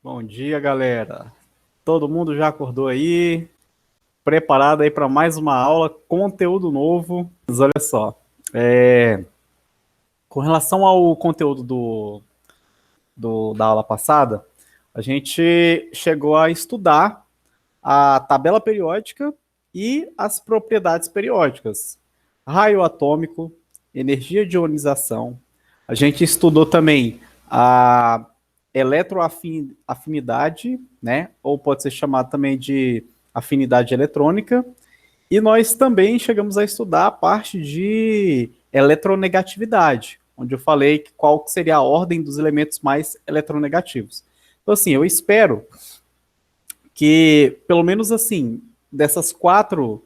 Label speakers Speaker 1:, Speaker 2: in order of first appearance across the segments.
Speaker 1: Bom dia, galera. Todo mundo já acordou aí? Preparado aí para mais uma aula, conteúdo novo. Mas olha só, com relação ao conteúdo da aula passada, a gente chegou a estudar a tabela periódica e as propriedades periódicas. Raio atômico, energia de ionização. A gente estudou também a eletroafinidade, né? Ou pode ser chamado também de afinidade eletrônica. E nós também chegamos a estudar a parte de eletronegatividade, onde eu falei qual seria a ordem dos elementos mais eletronegativos. Então, assim, eu espero que, pelo menos assim, dessas quatro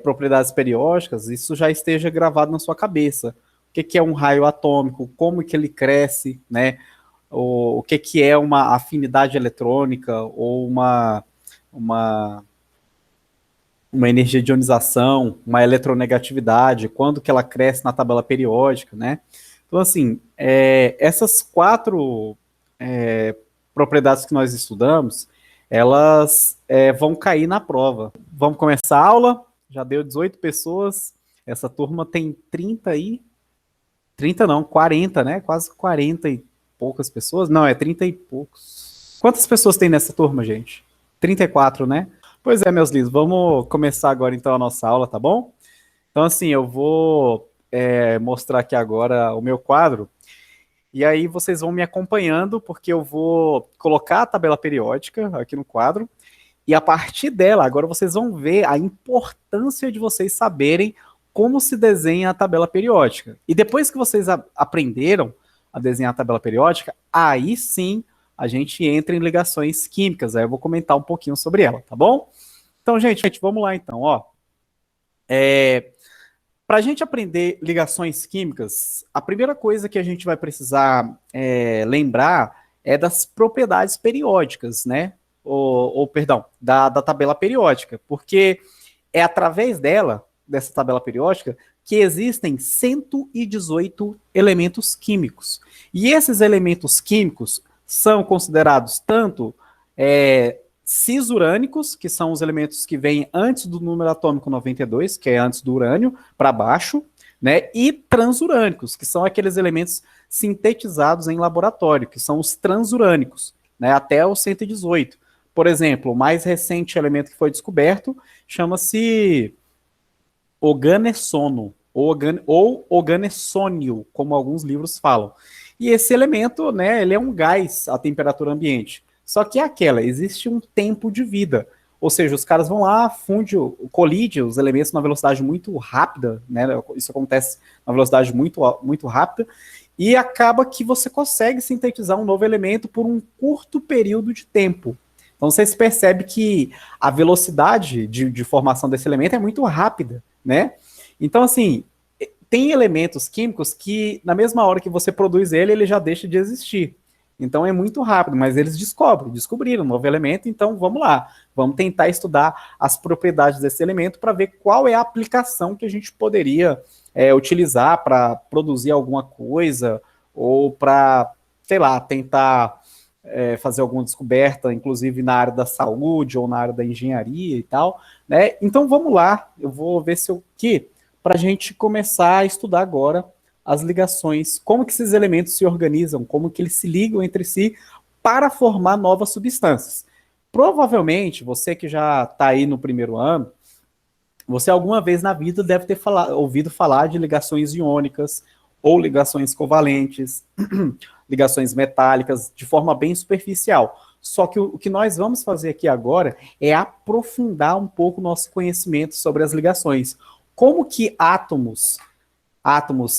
Speaker 1: propriedades periódicas, isso já esteja gravado na sua cabeça. O que é um raio atômico, como que ele cresce, né? O que é uma afinidade eletrônica ou uma energia de ionização, uma eletronegatividade, quando que ela cresce na tabela periódica, né? Então, assim, essas quatro propriedades que nós estudamos, elas vão cair na prova. Vamos começar a aula, já deu 18 pessoas, essa turma tem 30 aí, 30 não, 40, né? Quase 40 e poucas pessoas. Não, é 30 e poucos. Quantas pessoas tem nessa turma, gente? 34, né? Pois é, meus lindos, vamos começar agora então a nossa aula, tá bom? Então, assim, eu vou mostrar aqui agora o meu quadro, e aí vocês vão me acompanhando, porque eu vou colocar a tabela periódica aqui no quadro, e a partir dela, agora vocês vão ver a importância de vocês saberem como se desenha a tabela periódica. E depois que vocês aprenderam a desenhar a tabela periódica, aí sim a gente entra em ligações químicas. Aí eu vou comentar um pouquinho sobre ela, tá bom? Então, gente, vamos lá então, ó. Para a gente aprender ligações químicas, a primeira coisa que a gente vai precisar lembrar é das propriedades periódicas, né? Perdão, da tabela periódica, porque é através dessa tabela periódica, que existem 118 elementos químicos. E esses elementos químicos são considerados tanto cisurânicos, que são os elementos que vêm antes do número atômico 92, que é antes do urânio, para baixo, né? E transurânicos, que são aqueles elementos sintetizados em laboratório, que são os transurânicos, né? Até o 118. Por exemplo, o mais recente elemento que foi descoberto chama-se oganessono, ou oganessônio, como alguns livros falam. E esse elemento, né, ele é um gás a temperatura ambiente. Só que é aquela, existe um tempo de vida. Ou seja, os caras vão lá, colide os elementos numa velocidade muito rápida, né? Isso acontece numa velocidade muito, muito rápida, e acaba que você consegue sintetizar um novo elemento por um curto período de tempo. Então você percebe que a velocidade de formação desse elemento é muito rápida, né? Então, assim, tem elementos químicos que, na mesma hora que você produz ele, ele já deixa de existir. Então é muito rápido, mas eles descobriram um novo elemento, então vamos lá, vamos tentar estudar as propriedades desse elemento para ver qual é a aplicação que a gente poderia utilizar para produzir alguma coisa, ou para, sei lá, tentar fazer alguma descoberta, inclusive na área da saúde ou na área da engenharia e tal, né? Então vamos lá, eu vou ver se eu para a gente começar a estudar agora as ligações, como que esses elementos se organizam, como que eles se ligam entre si para formar novas substâncias. Provavelmente, você que já está aí no primeiro ano, você alguma vez na vida deve ter ouvido falar de ligações iônicas ou ligações covalentes, ligações metálicas, de forma bem superficial. Só que o que nós vamos fazer aqui agora é aprofundar um pouco o nosso conhecimento sobre as ligações. Como que átomos,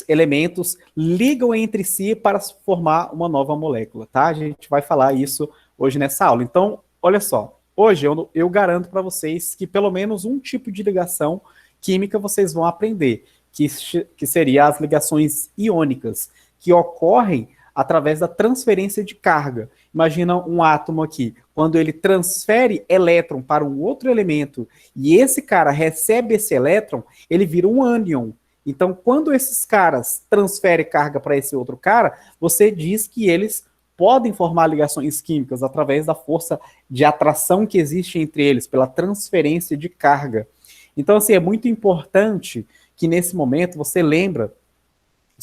Speaker 1: elementos, ligam entre si para formar uma nova molécula, tá? A gente vai falar isso hoje nessa aula. Então, olha só, hoje eu garanto para vocês que pelo menos um tipo de ligação química vocês vão aprender, que seria as ligações iônicas, que ocorrem através da transferência de carga. Imagina um átomo aqui, quando ele transfere elétron para um outro elemento e esse cara recebe esse elétron, ele vira um ânion. Então, quando esses caras transferem carga para esse outro cara, você diz que eles podem formar ligações químicas através da força de atração que existe entre eles, pela transferência de carga. Então, assim, é muito importante que nesse momento você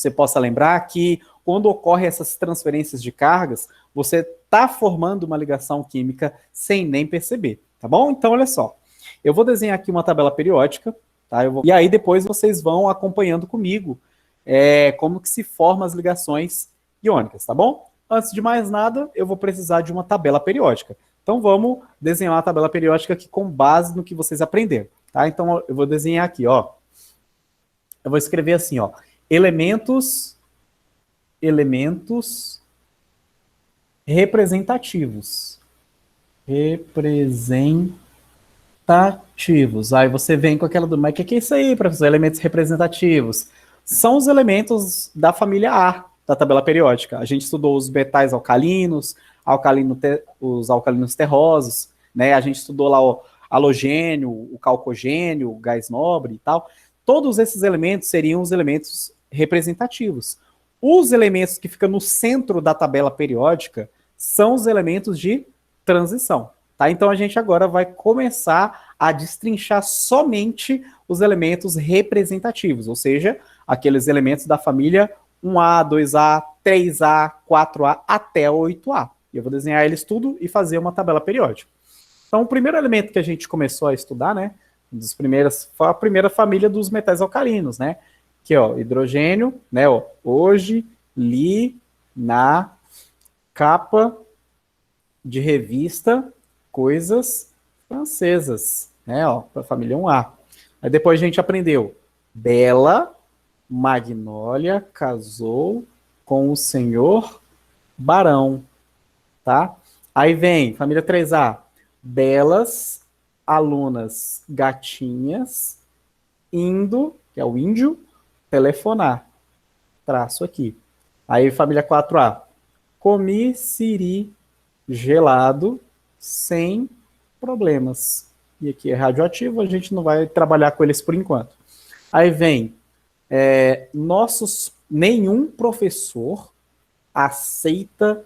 Speaker 1: possa lembrar que quando ocorrem essas transferências de cargas, você está formando uma ligação química sem nem perceber, tá bom? Então, olha só, eu vou desenhar aqui uma tabela periódica, tá? E aí depois vocês vão acompanhando comigo como que se formam as ligações iônicas, tá bom? Antes de mais nada, eu vou precisar de uma tabela periódica. Então, vamos desenhar uma tabela periódica aqui com base no que vocês aprenderam, tá? Então, eu vou desenhar aqui, ó. Eu vou escrever assim, ó. Elementos representativos. Representativos. Aí você vem com aquela dúvida, mas o que é isso aí, professor? Elementos representativos. São os elementos da família A, da tabela periódica. A gente estudou os metais alcalinos, os alcalinos terrosos, né? A gente estudou lá o halogênio, o calcogênio, o gás nobre e tal. Todos esses elementos seriam os elementos representativos. Os elementos que ficam no centro da tabela periódica são os elementos de transição. Tá? Então a gente agora vai começar a destrinchar somente os elementos representativos, ou seja, aqueles elementos da família 1A, 2A, 3A, 4A até 8A. Eu vou desenhar eles tudo e fazer uma tabela periódica. Então o primeiro elemento que a gente começou a estudar, né, foi a primeira família dos metais alcalinos, né? Aqui, ó, hidrogênio, né? Ó, hoje li na capa de revista Coisas Francesas, né? Ó, para a família 1A. Aí depois a gente aprendeu Bela Magnólia casou com o senhor Barão, tá? Aí vem família 3A, belas alunas gatinhas indo, que é o índio, telefonar. Traço aqui. Aí família 4A, comi siri gelado sem problemas. E aqui é radioativo, a gente não vai trabalhar com eles por enquanto. Aí vem nenhum professor aceita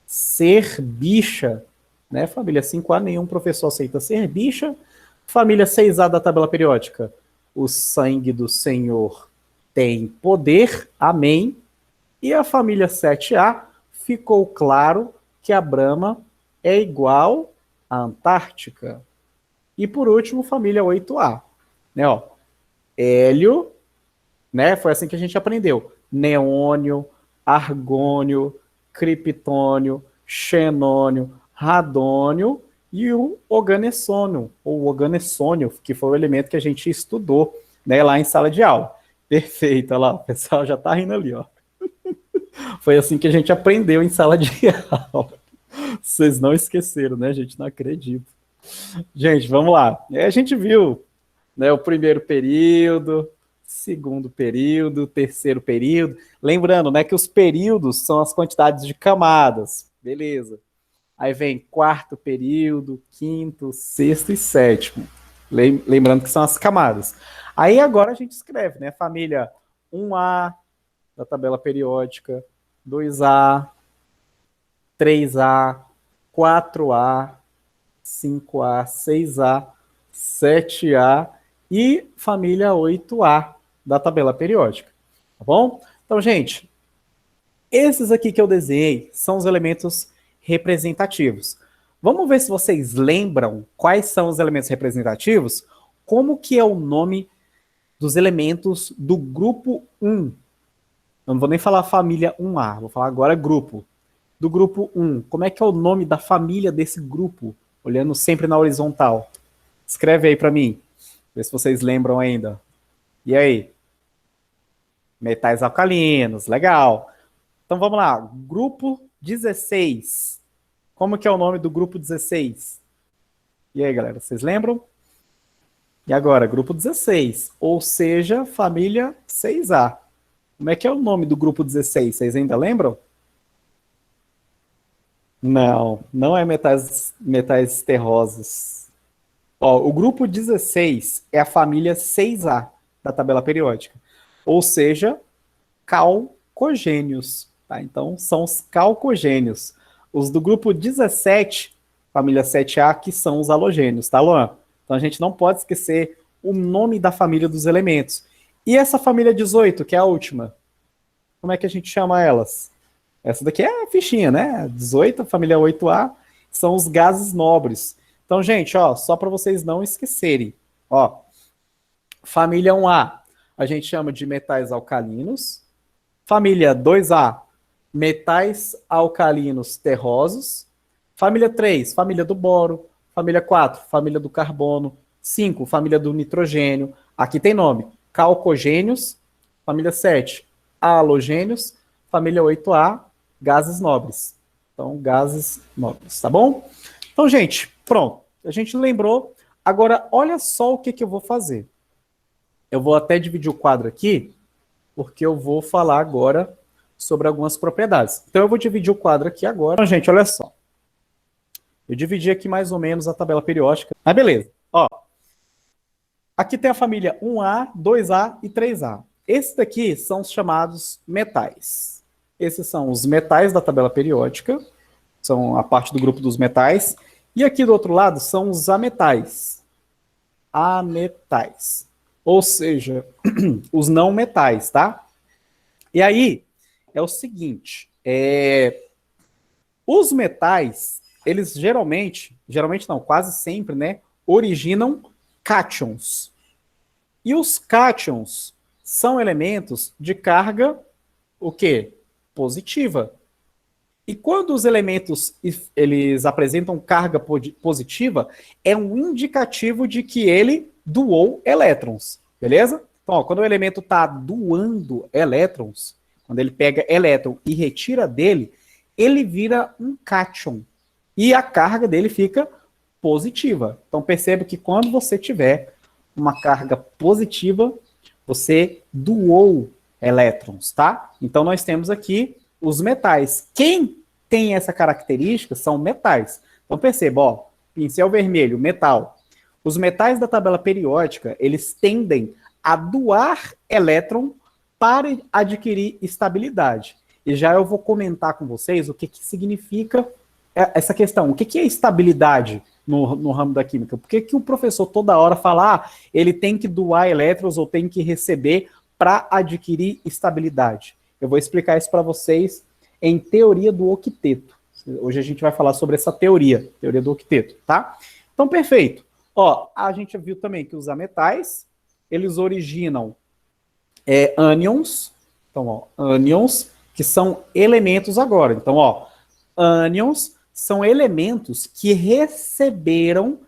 Speaker 1: ser bicha, né? Família 5A, nenhum professor aceita ser bicha. Família 6A da tabela periódica, o sangue do Senhor tem poder, amém. E a família 7A, ficou claro que a Brahma é igual à Antártica. E por último, família 8A, né? Ó, hélio, né? Foi assim que a gente aprendeu. Neônio, argônio, criptônio, xenônio, radônio e o oganessônio, ou oganessônio, que foi o elemento que a gente estudou, né, lá em sala de aula. Perfeito, olha lá, o pessoal já tá rindo ali, ó. Foi assim que a gente aprendeu em sala de aula. Vocês não esqueceram, né, gente? Não acredito. Gente, vamos lá. A gente viu, né, o primeiro período, segundo período, terceiro período. Lembrando, né, que os períodos são as quantidades de camadas. Beleza. Aí vem quarto período, quinto, sexto e sétimo. Lembrando que são as camadas. Aí agora a gente escreve, né, família 1A da tabela periódica, 2A, 3A, 4A, 5A, 6A, 7A e família 8A da tabela periódica, tá bom? Então, gente, esses aqui que eu desenhei são os elementos representativos. Vamos ver se vocês lembram quais são os elementos representativos, como que é o nome dos elementos do grupo 1. Eu não vou nem falar família 1A, vou falar agora grupo. Do grupo 1, como é que é o nome da família desse grupo? Olhando sempre na horizontal. Escreve aí para mim, ver se vocês lembram ainda. E aí? Metais alcalinos, legal. Então vamos lá, grupo 16. Como que é o nome do grupo 16? E aí, galera, vocês lembram? E agora, grupo 16, ou seja, família 6A. Como é que é o nome do grupo 16? Vocês ainda lembram? Não, não é metais terrosos. Ó, o grupo 16 é a família 6A da tabela periódica, ou seja, calcogênios. Tá? Então, são os calcogênios. Os do grupo 17, família 7A, que são os halogênios, tá, Luan? Então, a gente não pode esquecer o nome da família dos elementos. E essa família 18, que é a última? Como é que a gente chama elas? Essa daqui é a fichinha, né? 18, família 8A, são os gases nobres. Então, gente, ó, só para vocês não esquecerem, ó, família 1A, a gente chama de metais alcalinos. Família 2A, metais alcalinos terrosos. Família 3, família do boro. Família 4, família do carbono. 5, família do nitrogênio. Aqui tem nome, calcogênios. Família 7, halogênios. Família 8A, gases nobres. Então, gases nobres, tá bom? Então, gente, pronto. A gente lembrou. Agora, olha só o que eu vou fazer. Eu vou até dividir o quadro aqui, porque eu vou falar agora sobre algumas propriedades. Então, eu vou dividir o quadro aqui agora. Então, gente, olha só. Eu dividi aqui mais ou menos a tabela periódica. Mas beleza. Ó, aqui tem a família 1A, 2A e 3A. Esses daqui são os chamados metais. Esses são os metais da tabela periódica. São a parte do grupo dos metais. E aqui do outro lado são os ametais. Ametais. Ou seja, os não metais, tá? E aí, é o seguinte, os metais, eles geralmente não, quase sempre, né, originam cátions. E os cátions são elementos de carga, o quê? Positiva. E quando os elementos eles apresentam carga positiva, é um indicativo de que ele doou elétrons, beleza? Então, ó, quando o elemento está doando elétrons, quando ele pega elétron e retira dele, ele vira um cátion. E a carga dele fica positiva. Então, perceba que quando você tiver uma carga positiva, você doou elétrons, tá? Então, nós temos aqui os metais. Quem tem essa característica são metais. Então, perceba, ó, pincel vermelho, metal. Os metais da tabela periódica, eles tendem a doar elétron para adquirir estabilidade. E já eu vou comentar com vocês o que significa essa questão. O que é estabilidade no ramo da química? Por que o professor toda hora fala, ele tem que doar elétrons ou tem que receber para adquirir estabilidade? Eu vou explicar isso para vocês em teoria do octeto. Hoje a gente vai falar sobre essa teoria do octeto, tá? Então, perfeito. Ó, a gente viu também que os ametais, eles originam ânions. Então, ó, ânions, que são elementos agora. Então, ó, ânions são elementos que receberam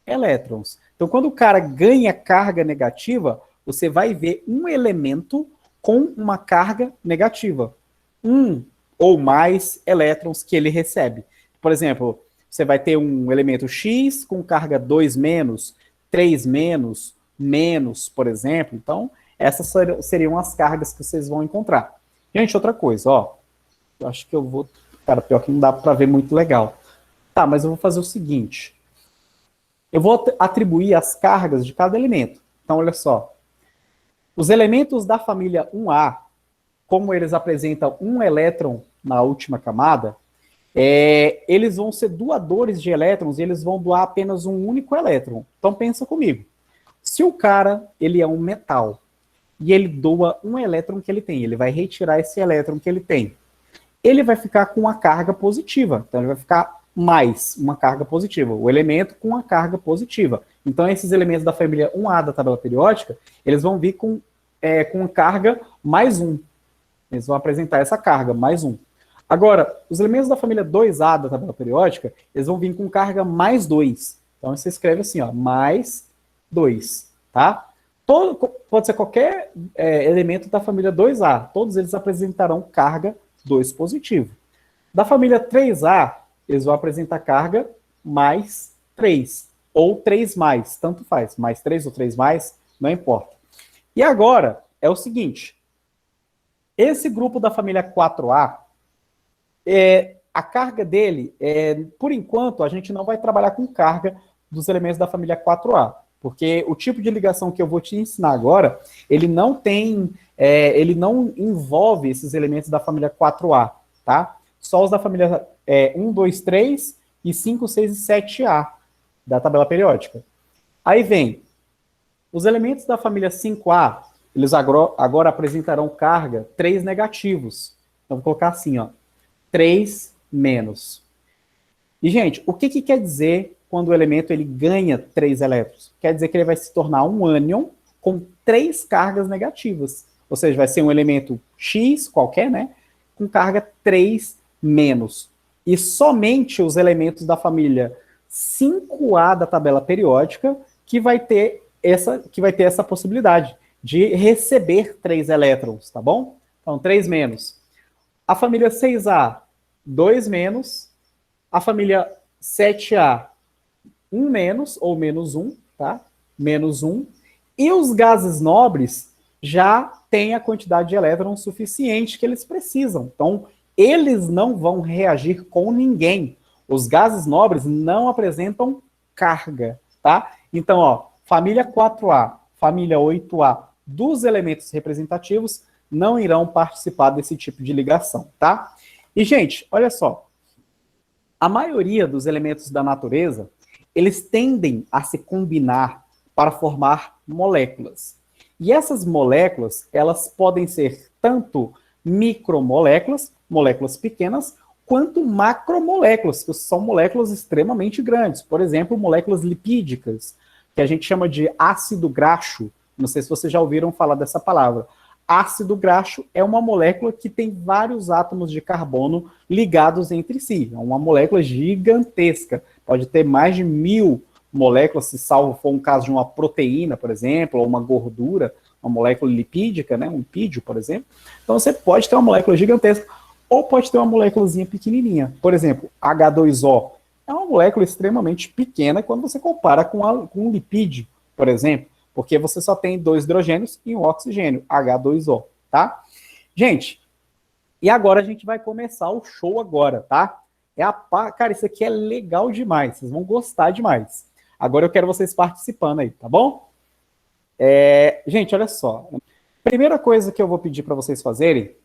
Speaker 1: elétrons. Então, quando o cara ganha carga negativa, você vai ver um elemento com uma carga negativa. Um ou mais elétrons que ele recebe. Por exemplo, você vai ter um elemento X com carga 2 menos, 3 menos, menos, por exemplo. Então, essas seriam as cargas que vocês vão encontrar. Gente, outra coisa, ó. Eu acho que eu vou... Cara, pior que não dá para ver muito legal. Tá, mas eu vou fazer o seguinte. Eu vou atribuir as cargas de cada elemento. Então, olha só. Os elementos da família 1A, como eles apresentam um elétron na última camada, eles vão ser doadores de elétrons e eles vão doar apenas um único elétron. Então pensa comigo. Se o cara ele é um metal e ele doa um elétron que ele tem, ele vai retirar esse elétron que ele tem, ele vai ficar com uma carga positiva. Então ele vai ficar mais uma carga positiva, o elemento com uma carga positiva. Então esses elementos da família 1A da tabela periódica, eles vão vir com carga mais 1. Eles vão apresentar essa carga, mais 1. Agora, os elementos da família 2A da tabela periódica, eles vão vir com carga mais 2. Então, você escreve assim, ó, mais 2, tá? Pode ser qualquer elemento da família 2A. Todos eles apresentarão carga 2 positivo. Da família 3A, eles vão apresentar carga mais 3. Ou 3 mais, tanto faz. Mais 3 ou 3 mais, não importa. E agora, é o seguinte... Esse grupo da família 4A, a carga dele, por enquanto, a gente não vai trabalhar com carga dos elementos da família 4A, porque o tipo de ligação que eu vou te ensinar agora, ele não tem ele não envolve esses elementos da família 4A, tá? Só os da família 1, 2, 3 e 5, 6 e 7A da tabela periódica. Aí vem os elementos da família 5A, eles agora apresentarão carga 3 negativos. Então, vou colocar assim, ó, 3 menos. E, gente, o que quer dizer quando o elemento ele ganha 3 elétrons? Quer dizer que ele vai se tornar um ânion com 3 cargas negativas. Ou seja, vai ser um elemento X qualquer, né? Com carga 3 menos. E somente os elementos da família 5A da tabela periódica que vai ter essa possibilidade de receber 3 elétrons, tá bom? Então, 3 menos. A família 6A, 2 menos. A família 7A, 1 menos, ou menos 1, tá? Menos 1. E os gases nobres já têm a quantidade de elétrons suficiente que eles precisam. Então, eles não vão reagir com ninguém. Os gases nobres não apresentam carga, tá? Então, ó, família 4A, família 8A dos elementos representativos não irão participar desse tipo de ligação, tá? E, gente, olha só. A maioria dos elementos da natureza, eles tendem a se combinar para formar moléculas. E essas moléculas, elas podem ser tanto micromoléculas, moléculas pequenas, quanto macromoléculas, que são moléculas extremamente grandes. Por exemplo, moléculas lipídicas, que a gente chama de ácido graxo. Não sei se vocês já ouviram falar dessa palavra. Ácido graxo é uma molécula que tem vários átomos de carbono ligados entre si. É uma molécula gigantesca. Pode ter mais de 1000 moléculas, se salvo for um caso de uma proteína, por exemplo, ou uma gordura, uma molécula lipídica, né, um lipídio, por exemplo. Então você pode ter uma molécula gigantesca ou pode ter uma moléculazinha pequenininha. Por exemplo, H2O é uma molécula extremamente pequena quando você compara com um lipídio, por exemplo, porque você só tem 2 hidrogênios e um oxigênio, H2O, tá? Gente, e agora a gente vai começar o show agora, tá? Cara, isso aqui é legal demais, vocês vão gostar demais. Agora eu quero vocês participando aí, tá bom? Gente, olha só. Primeira coisa que eu vou pedir para vocês fazerem,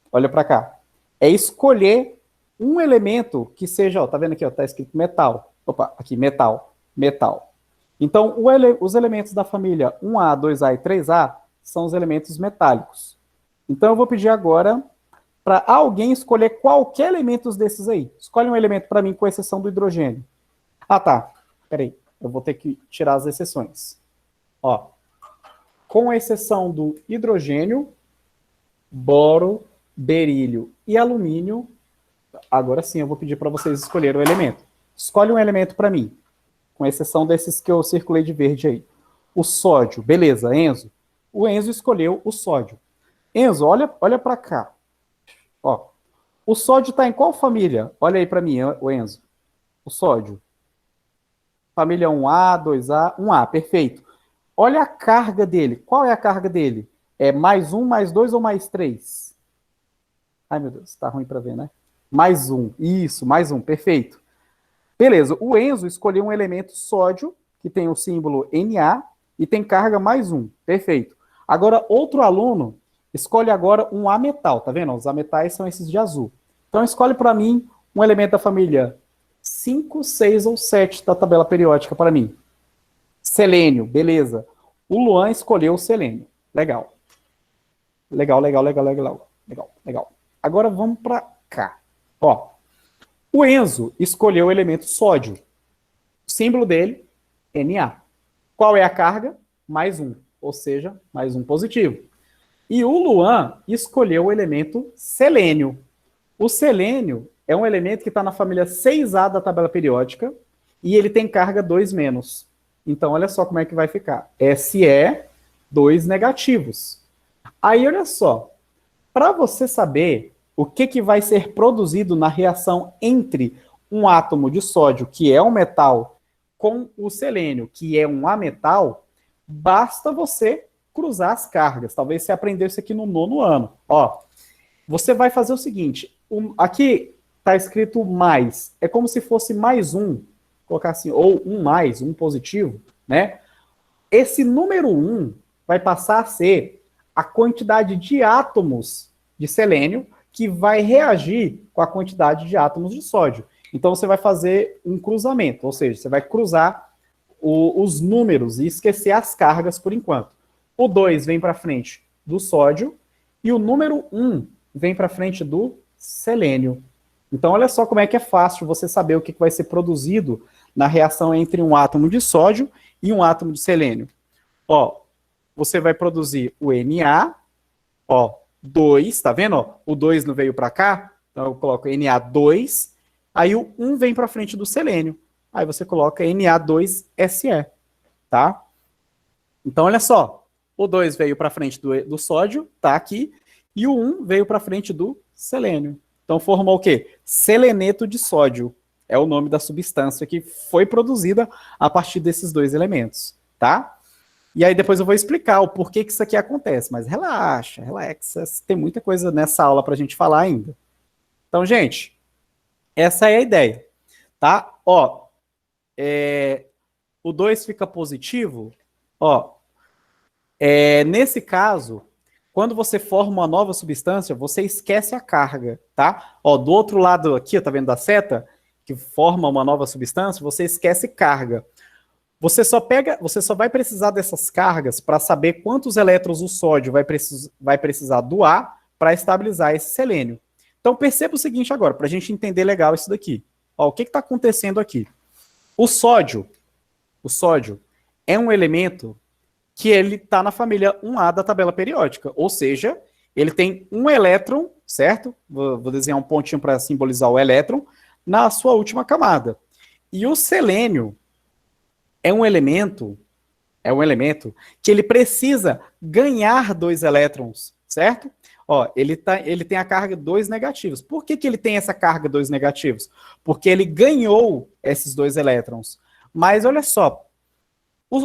Speaker 1: olha para cá, é escolher um elemento que seja, ó, tá vendo aqui, ó, tá escrito metal. Opa, aqui, metal, metal. Então, os elementos da família 1A, 2A e 3A são os elementos metálicos. Então, eu vou pedir agora para alguém escolher qualquer elemento desses aí. Escolhe um elemento para mim, com exceção do hidrogênio. Ah, tá. Peraí. Eu vou ter que tirar as exceções. Ó. Com exceção do hidrogênio, boro, berílio e alumínio, agora sim eu vou pedir para vocês escolherem o elemento. Escolhe um elemento para mim, com exceção desses que eu circulei de verde aí. O sódio, beleza, Enzo? O Enzo escolheu o sódio. Enzo, olha para cá. Ó, o sódio está em qual família? Olha aí para mim, o Enzo. O sódio. Família 1A, 2A, 1A, perfeito. Olha a carga dele. Qual é a carga dele? É mais 1, mais 2 ou mais 3? Ai, meu Deus, tá ruim para ver, né? Mais 1, isso, mais 1, perfeito. Beleza, o Enzo escolheu um elemento sódio, que tem o símbolo Na, e tem carga mais 1, perfeito. Agora, outro aluno escolhe agora um ametal, tá vendo? Os ametais são esses de azul. Então, escolhe para mim um elemento da família 5, 6 ou 7 da tabela periódica para mim. Selênio, beleza. O Luan escolheu o selênio. Legal. Legal. Agora vamos para cá. Ó, o Enzo escolheu o elemento sódio. O símbolo dele, Na. Qual é a carga? Mais 1, ou seja, mais 1 positivo. E o Luan escolheu o elemento selênio. O selênio é um elemento que está na família 6A da tabela periódica e ele tem carga 2-. Então, olha só como é que vai ficar. Se 2 negativos. Aí, olha só. Para você saber o que vai ser produzido na reação entre um átomo de sódio, que é um metal, com o selênio, que é um ametal, basta você cruzar as cargas. Talvez você aprendeu isso aqui no 9º ano. Ó, você vai fazer o seguinte, aqui está escrito mais, é como se fosse mais 1, colocar assim, ou 1 mais, 1 positivo, né? Esse número 1 vai passar a ser a quantidade de átomos de selênio que vai reagir com a quantidade de átomos de sódio. Então, você vai fazer um cruzamento, ou seja, você vai cruzar os números e esquecer as cargas por enquanto. O 2 vem para frente do sódio e o número 1 vem para frente do selênio. Então, olha só como é que é fácil você saber o que vai ser produzido na reação entre um átomo de sódio e um átomo de selênio. Ó, você vai produzir o Na, ó, 2, tá vendo? Ó, o 2 não veio para cá, então eu coloco Na2, aí o 1 vem para frente do selênio. Aí você coloca Na2Se, tá? Então, olha só, o 2 veio para frente do sódio, tá aqui, e o 1 veio para frente do selênio. Então, formou o quê? Seleneto de sódio. É o nome da substância que foi produzida a partir desses dois elementos, tá? E aí depois eu vou explicar o porquê que isso aqui acontece, mas relaxa, relaxa, tem muita coisa nessa aula pra gente falar ainda. Então, gente, essa é a ideia, tá? Ó, o 2 fica positivo, ó, nesse caso, quando você forma uma nova substância, você esquece a carga, tá? Ó, do outro lado aqui, tá vendo da seta, que forma uma nova substância, você esquece carga. Você só vai precisar dessas cargas para saber quantos elétrons o sódio vai precisar doar para estabilizar esse selênio. Então perceba o seguinte agora, para a gente entender legal isso daqui. Ó, o que está acontecendo aqui? O sódio é um elemento que ele está na família 1A da tabela periódica, ou seja, ele tem um elétron, certo? Vou desenhar um pontinho para simbolizar o elétron, na sua última camada. E o selênio é um elemento que ele precisa ganhar 2 elétrons, certo? Ó, ele tem a carga 2 negativos. Por que ele tem essa carga 2 negativos? Porque ele ganhou esses 2 elétrons. Mas olha só,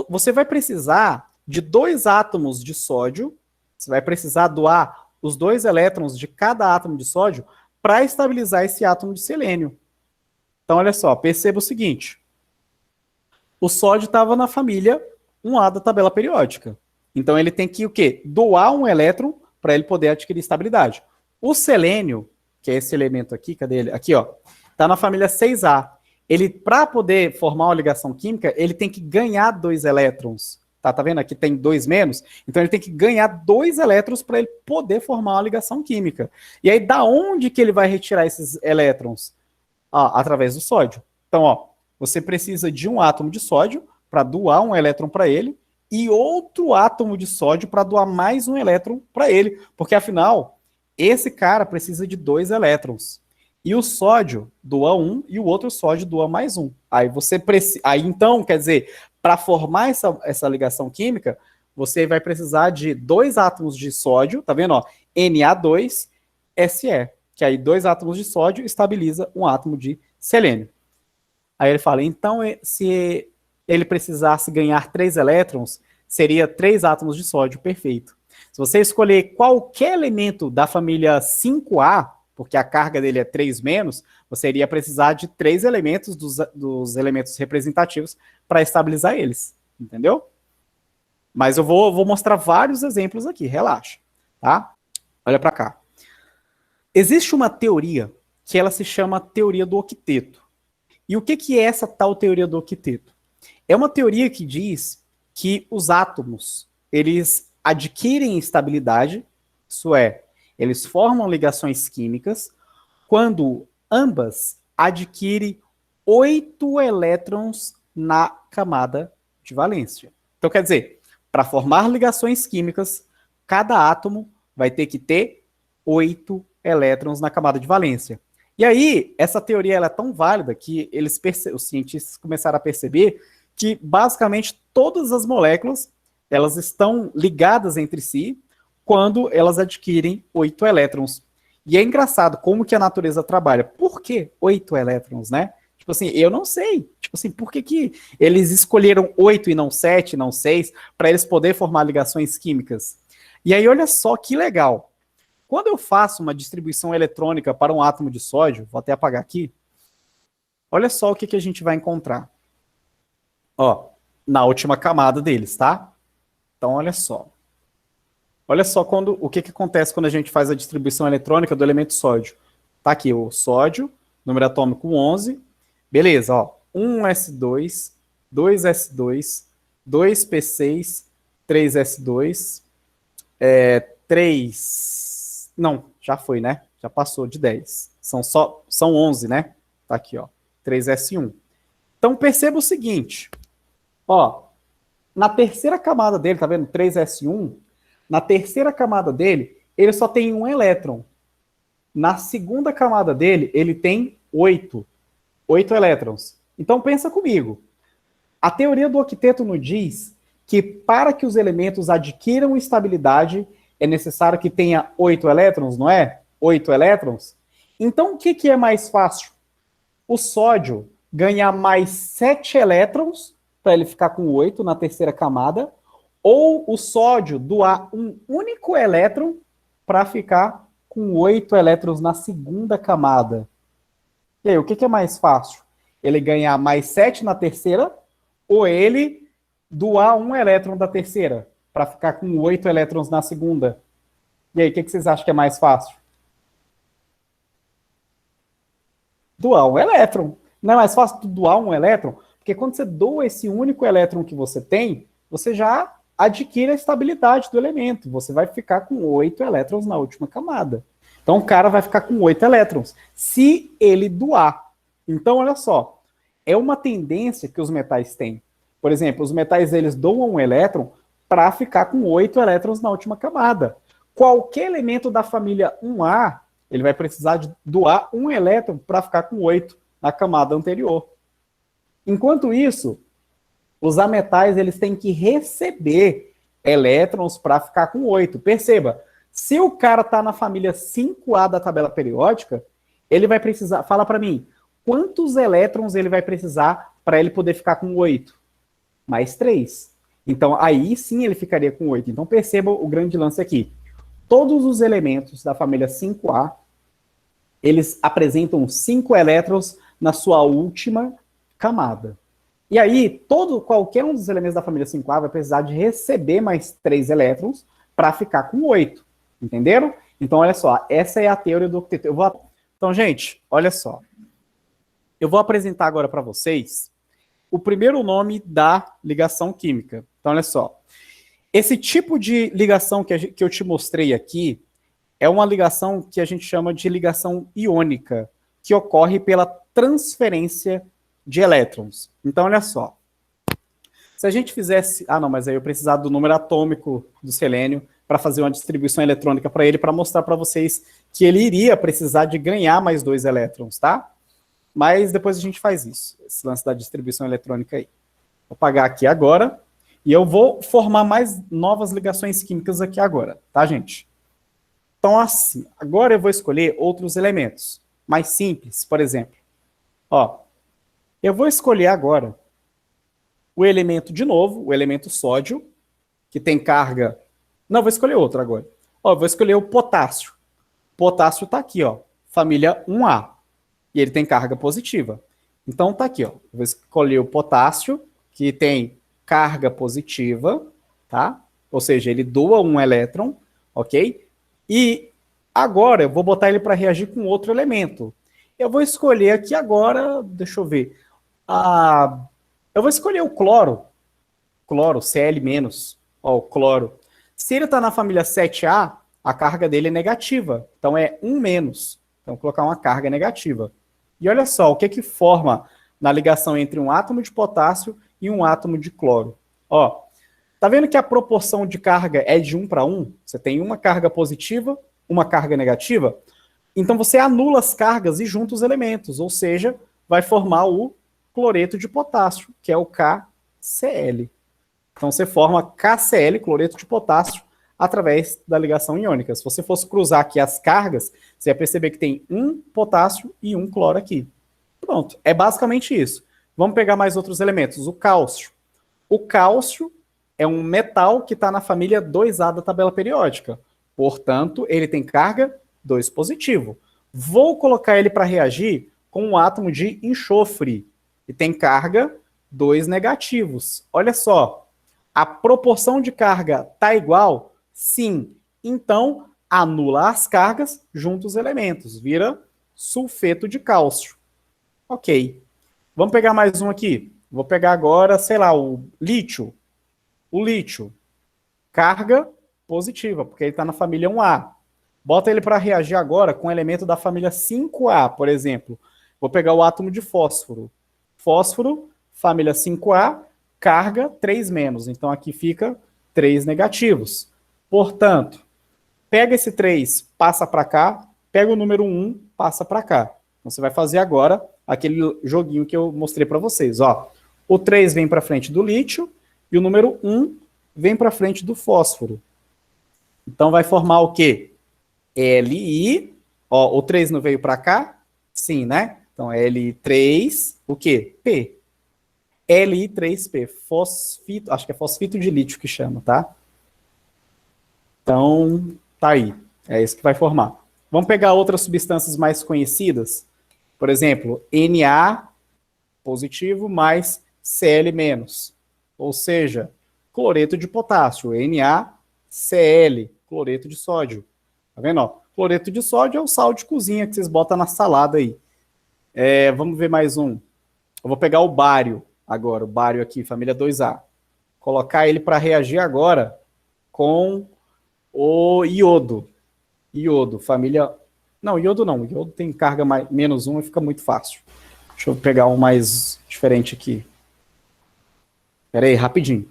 Speaker 1: você vai precisar de 2 átomos de sódio, você vai precisar doar os 2 elétrons de cada átomo de sódio para estabilizar esse átomo de selênio. Então, olha só, perceba o seguinte. O sódio estava na família 1A da tabela periódica. Então, ele tem que o quê? Doar um elétron para ele poder adquirir estabilidade. O selênio, que é esse elemento aqui, cadê ele? Aqui, ó, está na família 6A. Ele, para poder formar uma ligação química, ele tem que ganhar 2 elétrons. Tá vendo? Aqui tem 2 menos. Então, ele tem que ganhar 2 elétrons para ele poder formar uma ligação química. E aí, da onde que ele vai retirar esses elétrons? Através do sódio. Então, ó, você precisa de um átomo de sódio para doar um elétron para ele e outro átomo de sódio para doar mais um elétron para ele, porque afinal, esse cara precisa de 2 elétrons. E o sódio doa 1 e o outro sódio doa mais 1. Aí você precisa, aí então, quer dizer, para formar essa ligação química, você vai precisar de 2 átomos de sódio, tá vendo, ó? Na2Se, que aí 2 átomos de sódio estabiliza um átomo de selênio. Aí ele fala, então, se ele precisasse ganhar 3 elétrons, seria 3 átomos de sódio, perfeito. Se você escolher qualquer elemento da família 5A, porque a carga dele é 3 menos, você iria precisar de 3 elementos dos elementos representativos para estabilizar eles, entendeu? Mas eu vou mostrar vários exemplos aqui, relaxa, tá? Olha para cá. Existe uma teoria que ela se chama teoria do octeto. E o que é essa tal teoria do octeto? É uma teoria que diz que os átomos, eles adquirem estabilidade, isso é, eles formam ligações químicas, quando ambas adquirem 8 elétrons na camada de valência. Então, quer dizer, para formar ligações químicas, cada átomo vai ter que ter 8 elétrons na camada de valência. E aí, essa teoria ela é tão válida que os cientistas começaram a perceber que, basicamente, todas as moléculas elas estão ligadas entre si quando elas adquirem 8 elétrons. E é engraçado como que a natureza trabalha. Por que 8 elétrons, né? Tipo assim, eu não sei. Tipo assim, por que eles escolheram 8 e não 7, não 6, para eles poderem formar ligações químicas? E aí, olha só que legal. Quando eu faço uma distribuição eletrônica para um átomo de sódio, vou até apagar aqui, olha só o que a gente vai encontrar. Ó, na última camada deles, tá? Então, olha só. Olha só o que acontece quando a gente faz a distribuição eletrônica do elemento sódio. Tá aqui o sódio, número atômico 11. Beleza, ó. 1s2, 2s2, 2p6, 3s2, 3... Não, já foi, né? Já passou de 10. São 11, né? Tá aqui, ó. 3s1. Então perceba o seguinte, ó, na terceira camada dele, tá vendo? 3s1, na terceira camada dele, ele só tem um elétron. Na segunda camada dele, ele tem 8 elétrons. Então pensa comigo. A teoria do octeto nos diz que para que os elementos adquiram estabilidade, é necessário que tenha 8 elétrons, não é? 8 elétrons. Então o que é mais fácil? O sódio ganhar mais 7 elétrons, para ele ficar com 8 na terceira camada, ou o sódio doar um único elétron para ficar com 8 elétrons na segunda camada. E aí, o que é mais fácil? Ele ganhar mais 7 na terceira, ou ele doar um elétron da terceira, para ficar com 8 elétrons na segunda? E aí, o que vocês acham que é mais fácil? Doar um elétron. Não é mais fácil doar um elétron? Porque quando você doa esse único elétron que você tem, você já adquire a estabilidade do elemento. Você vai ficar com 8 elétrons na última camada. Então o cara vai ficar com 8 elétrons, se ele doar. Então, olha só, é uma tendência que os metais têm. Por exemplo, os metais eles doam um elétron para ficar com 8 elétrons na última camada. Qualquer elemento da família 1A, ele vai precisar de doar um elétron para ficar com 8 na camada anterior. Enquanto isso, os ametais eles têm que receber elétrons para ficar com 8. Perceba, se o cara está na família 5A da tabela periódica, ele vai precisar, fala para mim, quantos elétrons ele vai precisar para ele poder ficar com 8? Mais 3. Então, aí sim ele ficaria com 8. Então, perceba o grande lance aqui. Todos os elementos da família 5A, eles apresentam 5 elétrons na sua última camada. E aí, qualquer um dos elementos da família 5A vai precisar de receber mais 3 elétrons para ficar com 8. Entenderam? Então, olha só, essa é a teoria do octeto. Então, gente, olha só. Eu vou apresentar agora para vocês o primeiro nome da ligação química. Então, olha só. Esse tipo de ligação que eu te mostrei aqui é uma ligação que a gente chama de ligação iônica, que ocorre pela transferência de elétrons. Então, olha só. Se a gente fizesse... Ah, não, mas aí eu precisava do número atômico do selênio para fazer uma distribuição eletrônica para ele, para mostrar para vocês que ele iria precisar de ganhar mais 2 elétrons, tá? Mas depois a gente faz isso, esse lance da distribuição eletrônica aí. Vou apagar aqui agora, e eu vou formar mais novas ligações químicas aqui agora, tá, gente? Então, assim, agora eu vou escolher outros elementos, mais simples, por exemplo. Ó, eu vou escolher agora o elemento, de novo, o elemento sódio, que tem carga... Não, vou escolher outro agora. Ó, vou escolher o potássio. Potássio está aqui, ó, família 1A. E ele tem carga positiva. Então tá aqui, ó. Eu vou escolher o potássio, que tem carga positiva, tá? Ou seja, ele doa um elétron, ok? E agora eu vou botar ele para reagir com outro elemento. Eu vou escolher aqui agora, deixa eu ver. Eu vou escolher o cloro. Cloro, Cl-, ó, o cloro. Se ele está na família 7A, a carga dele é negativa. Então é 1-. Então vou colocar uma carga negativa. E olha só, o que forma na ligação entre um átomo de potássio e um átomo de cloro? Ó, tá vendo que a proporção de carga é de 1 para 1? Você tem uma carga positiva, uma carga negativa. Então você anula as cargas e junta os elementos, ou seja, vai formar o cloreto de potássio, que é o KCl. Então você forma KCl, cloreto de potássio, através da ligação iônica. Se você fosse cruzar aqui as cargas, você ia perceber que tem um potássio e um cloro aqui. Pronto, é basicamente isso. Vamos pegar mais outros elementos. O cálcio. O cálcio é um metal que está na família 2A da tabela periódica. Portanto, ele tem carga 2 positivo. Vou colocar ele para reagir com um átomo de enxofre, que tem carga 2 negativos. Olha só, a proporção de carga está igual? Sim, Então, anula as cargas, junta os elementos, vira sulfeto de cálcio. Ok. Vamos pegar mais um aqui. Vou pegar agora, sei lá, o lítio. O lítio, carga positiva, porque ele está na família 1A. Bota ele para reagir agora com um elemento da família 5A, por exemplo. Vou pegar o átomo de fósforo. Fósforo, família 5A, carga 3-. Então aqui fica 3 negativos. Portanto, pega esse 3, passa para cá, pega o número 1, passa para cá. Então você vai fazer agora aquele joguinho que eu mostrei para vocês. Ó, o 3 vem para frente do lítio e o número 1 vem para frente do fósforo. Então vai formar o quê? Li, ó, o 3 não veio para cá? Sim, né? Então Li3, o quê? P. Li3P, fosfito, acho que é fosfito de lítio que chama, tá? Então, tá aí. É isso que vai formar. Vamos pegar outras substâncias mais conhecidas. Por exemplo, Na positivo mais Cl menos. Ou seja, cloreto de potássio. NaCl, cloreto de sódio. Tá vendo? Ó? Cloreto de sódio é o sal de cozinha que vocês botam na salada aí. Vamos ver mais um. Eu vou pegar o bário agora. O bário aqui, família 2A. Colocar ele para reagir agora com o iodo. Iodo, família... Não, iodo não. Iodo tem carga menos 1 e fica muito fácil. Deixa eu pegar um mais diferente aqui. Pera aí, rapidinho.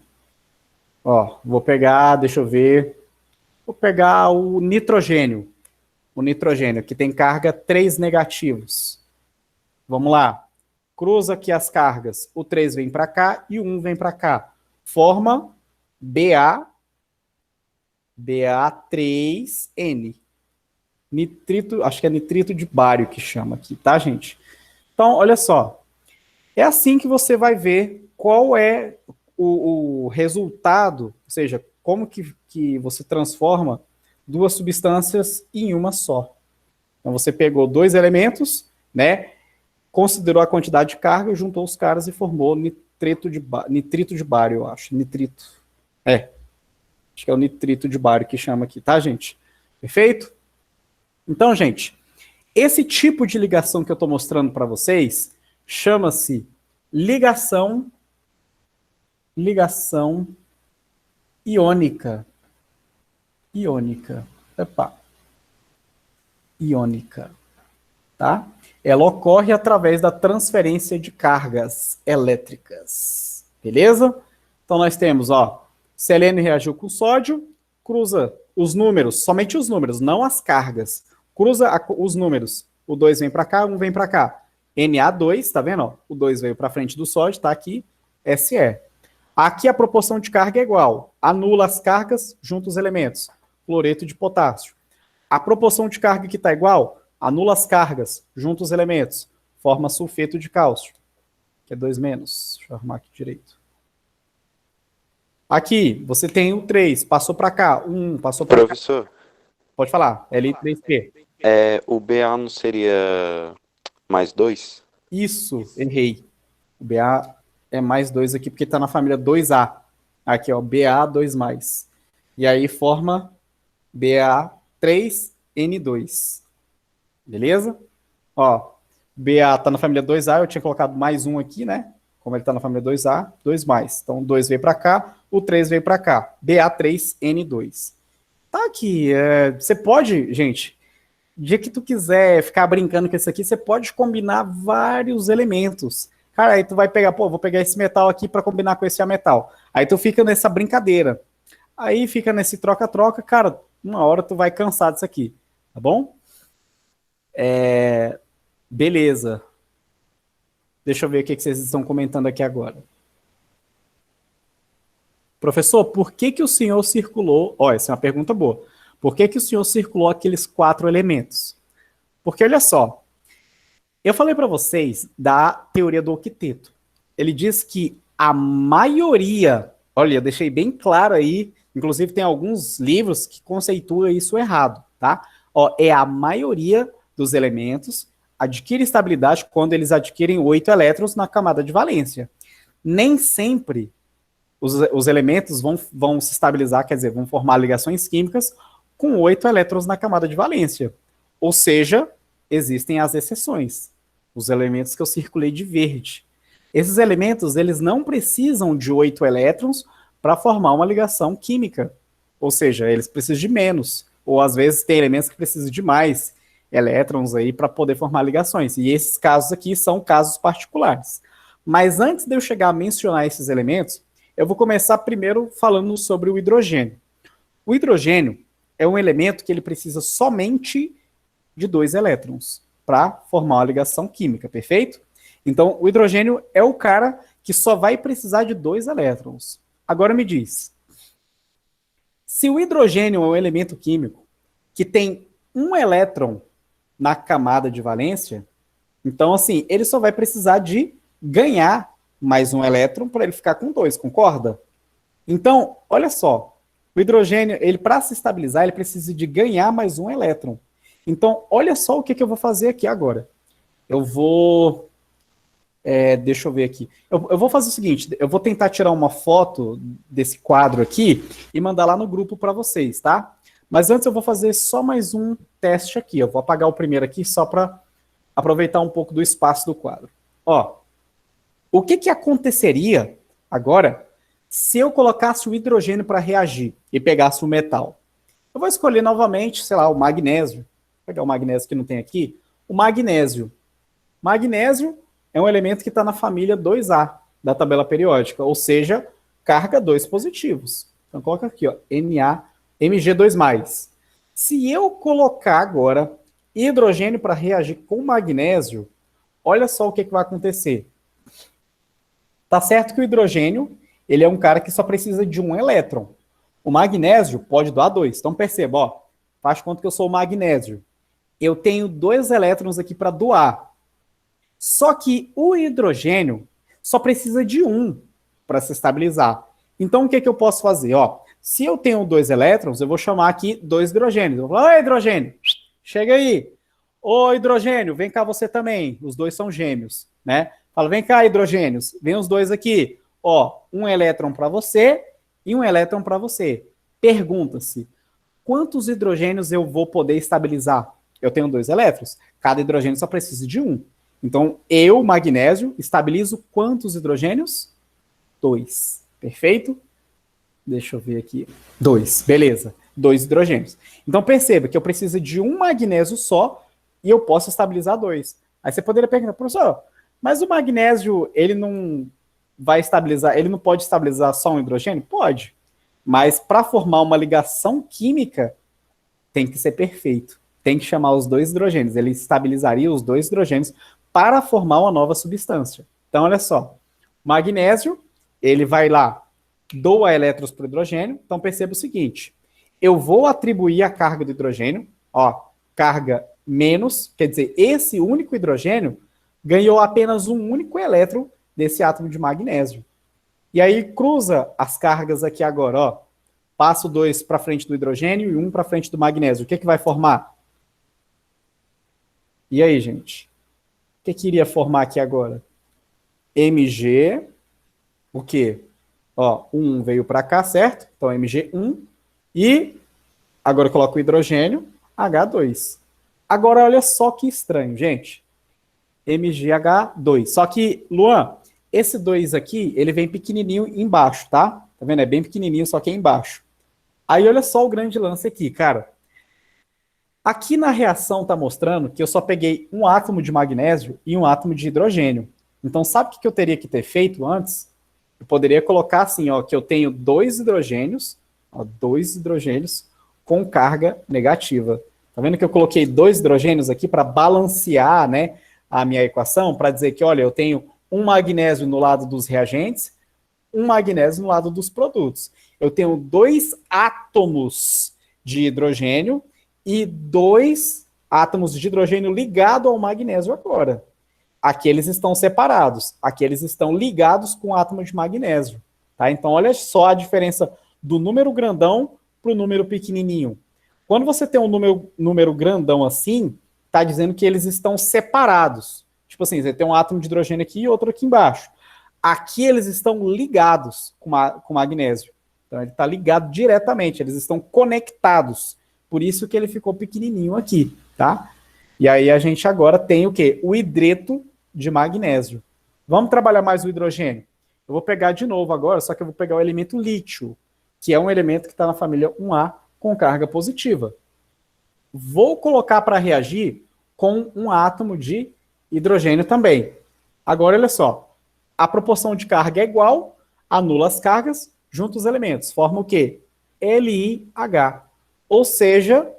Speaker 1: Ó, vou pegar, deixa eu ver. Vou pegar o nitrogênio. O nitrogênio, que tem carga 3 negativos. Vamos lá. Cruza aqui as cargas. O 3 vem para cá e o 1 vem para cá. Forma Ba3N. Nitrito, acho que é nitrito de bário que chama aqui, tá, gente? Então, olha só. É assim que você vai ver qual é o resultado, ou seja, como que você transforma duas substâncias em uma só. Então, você pegou 2 elementos, né? Considerou a quantidade de carga, juntou os caras e formou nitrito de bário, eu acho. Nitrito. Acho que é o nitrito de bário que chama aqui, tá, gente? Perfeito? Então, gente, esse tipo de ligação que eu estou mostrando para vocês chama-se ligação iônica. Iônica. Tá? Ela ocorre através da transferência de cargas elétricas. Beleza? Então nós temos, ó, selênio reagiu com sódio, cruza os números, somente os números, não as cargas. Cruza os números. O 2 vem para cá, 1 vem para cá. Na2, tá vendo? Ó? O 2 veio para frente do sódio, tá aqui, Se. Aqui a proporção de carga é igual. Anula as cargas, junta os elementos. Cloreto de potássio. A proporção de carga que está igual, anula as cargas, junta os elementos. Forma sulfeto de cálcio, que é 2-. Deixa eu arrumar aqui direito. Aqui, você tem o 3, passou para cá. 1, passou para cá.
Speaker 2: Professor,
Speaker 1: Pode falar, Li3P.
Speaker 2: o Ba não seria mais 2?
Speaker 1: Isso, errei. O Ba é mais 2 aqui, porque está na família 2A. Aqui, ó, Ba2+. E aí forma Ba3N2. Beleza? Ó, Ba está na família 2A, eu tinha colocado mais 1 aqui, né? Como ele está na família 2A, 2+. Então, 2 veio para cá, o 3 veio para cá. Ba3N2. Tá aqui. Você pode, gente, dia que tu quiser ficar brincando com isso aqui, você pode combinar vários elementos. Cara, aí tu vai pegar, vou pegar esse metal aqui para combinar com esse metal. Aí tu fica nessa brincadeira. Aí fica nesse troca-troca, cara, uma hora tu vai cansar disso aqui, tá bom? Beleza. Deixa eu ver o que vocês estão comentando aqui agora. Professor, por que o senhor circulou... Ó, essa é uma pergunta boa. Por que o senhor circulou aqueles 4 elementos? Porque, olha só, eu falei para vocês da teoria do octeto. Ele diz que a maioria... Olha, eu deixei bem claro aí, inclusive tem alguns livros que conceituam isso errado, tá? Ó, é a maioria dos elementos adquire estabilidade quando eles adquirem 8 elétrons na camada de valência. Nem sempre os elementos vão se estabilizar, quer dizer, vão formar ligações químicas com 8 elétrons na camada de valência. Ou seja, existem as exceções, os elementos que eu circulei de verde. Esses elementos, eles não precisam de 8 elétrons para formar uma ligação química. Ou seja, eles precisam de menos. Ou às vezes tem elementos que precisam de mais elétrons aí para poder formar ligações. E esses casos aqui são casos particulares. Mas antes de eu chegar a mencionar esses elementos, eu vou começar primeiro falando sobre o hidrogênio. O hidrogênio é um elemento que ele precisa somente de 2 elétrons para formar uma ligação química, perfeito? Então, o hidrogênio é o cara que só vai precisar de 2 elétrons. Agora me diz, se o hidrogênio é um elemento químico que tem 1 elétron na camada de valência, então, assim, ele só vai precisar de ganhar mais 1 elétron para ele ficar com 2, concorda? Então, olha só, o hidrogênio, ele para se estabilizar, ele precisa de ganhar mais 1 elétron. Então, olha só o que eu vou fazer aqui agora. Eu vou... deixa eu ver aqui. Eu vou fazer o seguinte, eu vou tentar tirar uma foto desse quadro aqui e mandar lá no grupo para vocês, tá? Mas antes eu vou fazer só mais um teste aqui. Eu vou apagar o primeiro aqui só para aproveitar um pouco do espaço do quadro. Ó, o que aconteceria agora se eu colocasse o hidrogênio para reagir e pegasse o metal? Eu vou escolher novamente, sei lá, o magnésio. Vou pegar o magnésio que não tem aqui. O magnésio. Magnésio é um elemento que está na família 2A da tabela periódica, ou seja, carga 2 positivos. Então coloca aqui, ó, Mg2+. Se eu colocar agora hidrogênio para reagir com magnésio, olha só o que vai acontecer. Tá certo que o hidrogênio, ele é um cara que só precisa de 1 elétron. O magnésio pode doar 2. Então perceba, ó, faz conta que eu sou o magnésio. Eu tenho 2 elétrons aqui para doar. Só que o hidrogênio só precisa de 1 para se estabilizar. Então o que eu posso fazer? Ó, se eu tenho 2 elétrons, eu vou chamar aqui 2 hidrogênios. Eu vou falar, oi hidrogênio, chega aí. Ô hidrogênio, vem cá você também. Os 2 são gêmeos, né? Fala, vem cá hidrogênios, vem os 2 aqui. Ó, 1 elétron para você e 1 elétron para você. Pergunta-se, quantos hidrogênios eu vou poder estabilizar? Eu tenho 2 elétrons, cada hidrogênio só precisa de 1. Então, eu, magnésio, estabilizo quantos hidrogênios? 2. Perfeito? Deixa eu ver aqui. 2, beleza. 2 hidrogênios. Então, perceba que eu preciso de 1 magnésio só e eu posso estabilizar 2. Aí você poderia perguntar, professor, mas o magnésio, ele não vai estabilizar, ele não pode estabilizar só um hidrogênio? Pode. Mas para formar uma ligação química, tem que ser perfeito. Tem que chamar os 2 hidrogênios. Ele estabilizaria os 2 hidrogênios para formar uma nova substância. Então, olha só. Magnésio, ele vai lá, doa elétrons para o hidrogênio. Então, perceba o seguinte. Eu vou atribuir a carga do hidrogênio, ó, carga menos, quer dizer, esse único hidrogênio ganhou apenas um único elétron desse átomo de magnésio. E aí, cruza as cargas aqui agora, ó. Passo 2 para frente do hidrogênio e 1 para frente do magnésio. O que vai formar? E aí, gente? O que iria formar aqui agora? Mg, o quê? Ó, 1 veio para cá, certo? Então, Mg1. E agora eu coloco o hidrogênio, H2. Agora, olha só que estranho, gente. MgH2. Só que, Luan, esse 2 aqui, ele vem pequenininho embaixo, tá? Tá vendo? É bem pequenininho, só que é embaixo. Aí, olha só o grande lance aqui, cara. Aqui na reação está mostrando que eu só peguei um átomo de magnésio e um átomo de hidrogênio. Então, sabe o que eu teria que ter feito antes? Eu poderia colocar assim, ó, que eu tenho 2 hidrogênios, ó, 2 hidrogênios com carga negativa. Tá vendo que eu coloquei 2 hidrogênios aqui para balancear, né, a minha equação, para dizer que, olha, eu tenho um magnésio no lado dos reagentes, um magnésio no lado dos produtos. Eu tenho 2 átomos de hidrogênio e 2 átomos de hidrogênio ligados ao magnésio agora. Aqui eles estão separados, aqui eles estão ligados com o átomo de magnésio. Tá? Então, olha só a diferença do número grandão para o número pequenininho. Quando você tem um número grandão assim, está dizendo que eles estão separados. Tipo assim, você tem um átomo de hidrogênio aqui e outro aqui embaixo. Aqui eles estão ligados com magnésio. Então, ele está ligado diretamente, eles estão conectados. Por isso que ele ficou pequenininho aqui, tá? E aí a gente agora tem o quê? O hidreto de magnésio. Vamos trabalhar mais o hidrogênio? Eu vou pegar de novo agora, só que eu vou pegar o elemento lítio, que é um elemento que está na família 1A com carga positiva. Vou colocar para reagir com um átomo de hidrogênio também. Agora, olha só. A proporção de carga é igual, anula as cargas, junta os elementos. Forma o quê? LiH. Ou seja,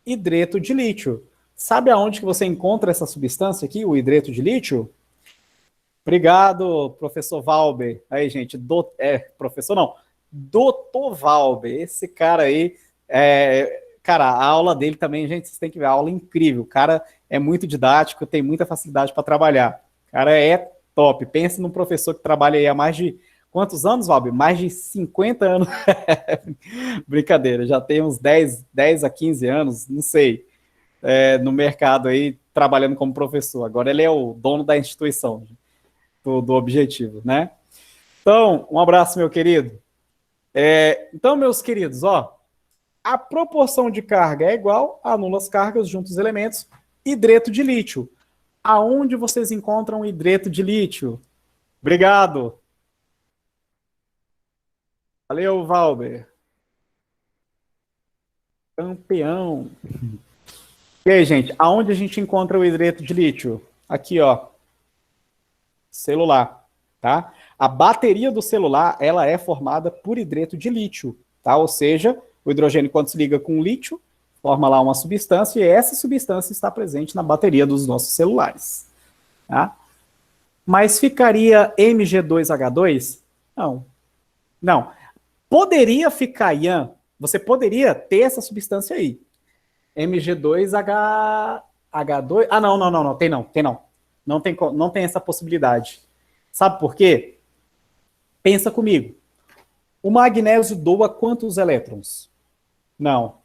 Speaker 1: hidreto de lítio. Sabe aonde que você encontra essa substância aqui, o hidreto de lítio? Obrigado, professor Valber. Aí, gente, professor não, doutor Valber. Esse cara aí, cara, a aula dele também, gente, vocês têm que ver, a aula é incrível. O cara é muito didático, tem muita facilidade para trabalhar. O cara é top. Pensa num professor que trabalha aí há mais de quantos anos, Valber? Mais de 50 anos. Brincadeira, já tem uns 10 a 15 anos, não sei, no mercado aí, trabalhando como professor. Agora ele é o dono da instituição, do objetivo, né? Então, um abraço, meu querido. Então, meus queridos, ó, a proporção de carga é igual, anula as cargas, junta os elementos, hidreto de lítio. Aonde vocês encontram hidreto de lítio? Obrigado. Valeu, Valber. Campeão. E aí, gente, aonde a gente encontra o hidreto de lítio? Aqui, ó. Celular, tá? A bateria do celular, ela é formada por hidreto de lítio, tá? Ou seja, o hidrogênio, quando se liga com o lítio, forma lá uma substância, e essa substância está presente na bateria dos nossos celulares, tá? Mas ficaria Mg2H2? Não. Não. Poderia ficar IAN, você poderia ter essa substância aí. Mg2H2. Ah, não, tem não. Não tem essa possibilidade. Sabe por quê? Pensa comigo. O magnésio doa quantos elétrons? Não.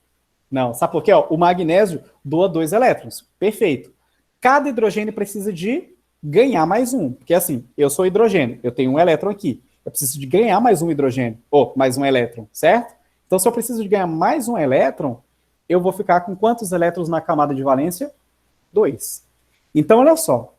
Speaker 1: Sabe por quê? Ó, o magnésio doa 2 elétrons. Perfeito. Cada hidrogênio precisa de ganhar mais um. Porque assim, eu sou hidrogênio, eu tenho um elétron aqui. Eu preciso de ganhar mais um hidrogênio, ou mais um elétron, certo? Então, se eu preciso de ganhar mais um elétron, eu vou ficar com quantos elétrons na camada de valência? 2. Então, olha só.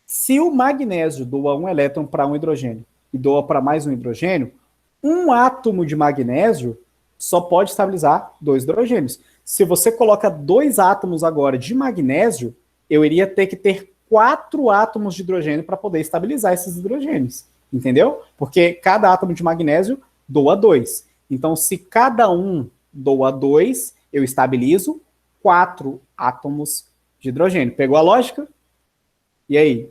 Speaker 1: Se o magnésio doa um elétron para um hidrogênio e doa para mais um hidrogênio, um átomo de magnésio só pode estabilizar 2 hidrogênios. Se você coloca 2 átomos agora de magnésio, eu iria ter que ter 4 átomos de hidrogênio para poder estabilizar esses hidrogênios. Entendeu? Porque cada átomo de magnésio doa 2. Então, se cada um doa 2, eu estabilizo 4 átomos de hidrogênio. Pegou a lógica? E aí?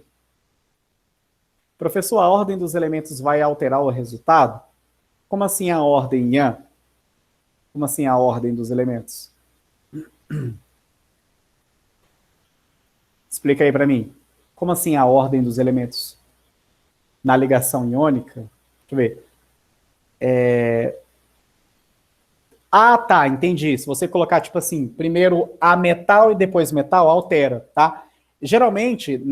Speaker 1: Professor, a ordem dos elementos vai alterar o resultado? Como assim a ordem, Ian? Como assim a ordem dos elementos? Explica aí para mim. Como assim a ordem dos elementos? Na ligação iônica? Deixa eu ver. Ah, tá, entendi. Se você colocar, tipo assim, primeiro a metal e depois metal, altera, tá? Geralmente,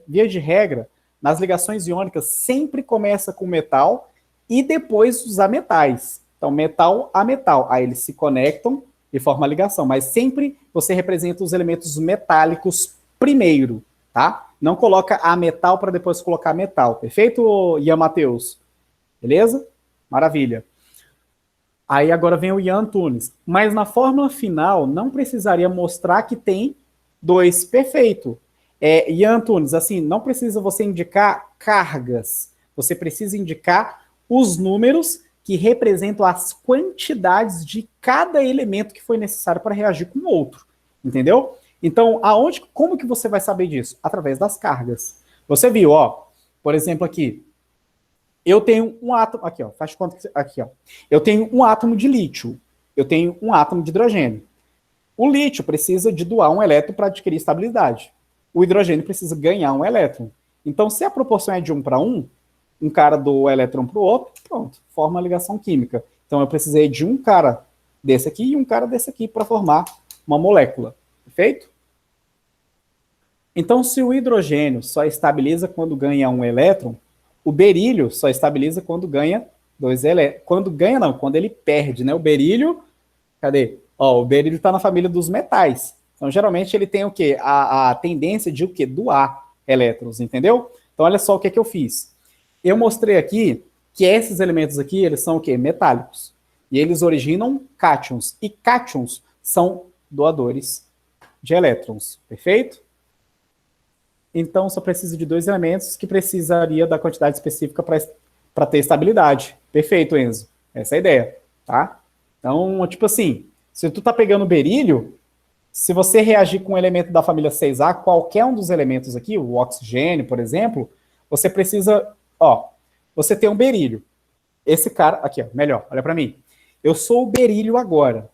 Speaker 1: via de regra, nas ligações iônicas, sempre começa com metal e depois os ametais. Então, metal a metal. Aí eles se conectam e formam a ligação. Mas sempre você representa os elementos metálicos primeiro, tá? Não coloca a metal para depois colocar metal. Perfeito, Ian Matheus? Beleza? Maravilha. Aí agora vem o Ian Antunes. Mas na fórmula final, não precisaria mostrar que tem 2. Perfeito. Ian Antunes, assim, não precisa você indicar cargas. Você precisa indicar os números que representam as quantidades de cada elemento que foi necessário para reagir com o outro. Entendeu? Então, como que você vai saber disso? Através das cargas. Você viu, ó, por exemplo, aqui, eu tenho um átomo, aqui, ó, faz conta que, aqui, ó, eu tenho um átomo de lítio, eu tenho um átomo de hidrogênio. O lítio precisa de doar um elétron para adquirir estabilidade. O hidrogênio precisa ganhar um elétron. Então, se a proporção é de 1 para 1, um cara doa o elétron para o outro, pronto, forma a ligação química. Então, eu precisei de um cara desse aqui e um cara desse aqui para formar uma molécula. Perfeito? Então, se o hidrogênio só estabiliza quando ganha um elétron, o berílio só estabiliza quando ganha 2 elétrons. Quando ele perde, né? O berílio, cadê? Ó, o berílio está na família dos metais. Então, geralmente, ele tem o quê? A tendência de o quê? Doar elétrons, entendeu? Então, olha só o que eu fiz. Eu mostrei aqui que esses elementos aqui, eles são o quê? Metálicos. E eles originam cátions. E cátions são doadores de elétrons, perfeito? Então, só precisa de dois elementos que precisaria da quantidade específica para ter estabilidade. Perfeito, Enzo. Essa é a ideia, tá? Então, tipo assim, se tu tá pegando berílio, se você reagir com um elemento da família 6A, qualquer um dos elementos aqui, o oxigênio, por exemplo, você precisa, ó, você tem um berílio. Esse cara, aqui, ó, melhor, olha para mim. Eu sou o berílio agora.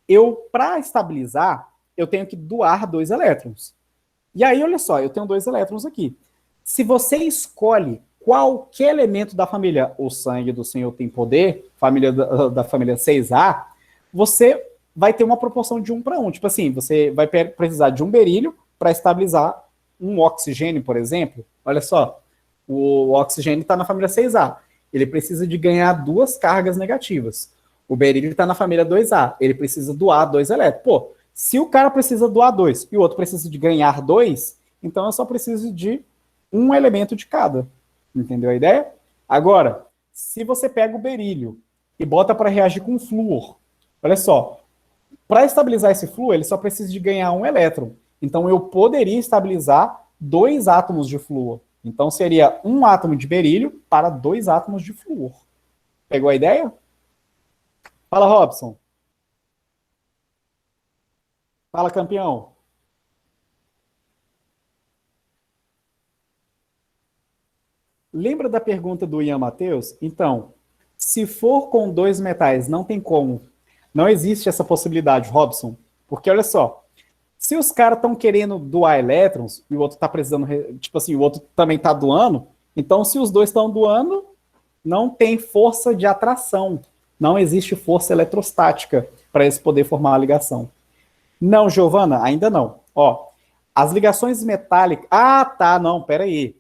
Speaker 1: Eu, para estabilizar, eu tenho que doar 2 elétrons. E aí, olha só, eu tenho 2 elétrons aqui. Se você escolhe qualquer elemento da família, o sangue do Senhor tem poder, família da família 6A, você vai ter uma proporção de 1 para 1. Tipo assim, você vai precisar de um berílio para estabilizar um oxigênio, por exemplo. Olha só, o oxigênio está na família 6A. Ele precisa de ganhar 2 cargas negativas. O berílio está na família 2A. Ele precisa doar 2 elétrons. Pô, se o cara precisa doar 2 e o outro precisa de ganhar 2, então eu só preciso de um elemento de cada. Entendeu a ideia? Agora, se você pega o berílio e bota para reagir com flúor, olha só, para estabilizar esse flúor, ele só precisa de ganhar um elétron. Então eu poderia estabilizar 2 átomos de flúor. Então seria um átomo de berílio para 2 átomos de flúor. Pegou a ideia? Fala, Robson. Fala, campeão. Lembra da pergunta do Ian Matheus? Então, se for com 2 metais, não tem como. Não existe essa possibilidade, Robson. Porque, olha só, se os caras estão querendo doar elétrons, e o outro está precisando, tipo assim, o outro também está doando, então se os dois estão doando, não tem força de atração. Não existe força eletrostática para eles poder formar a ligação. Não, Giovana, ainda não. Ó, as ligações metálicas... Ah, tá, não, peraí.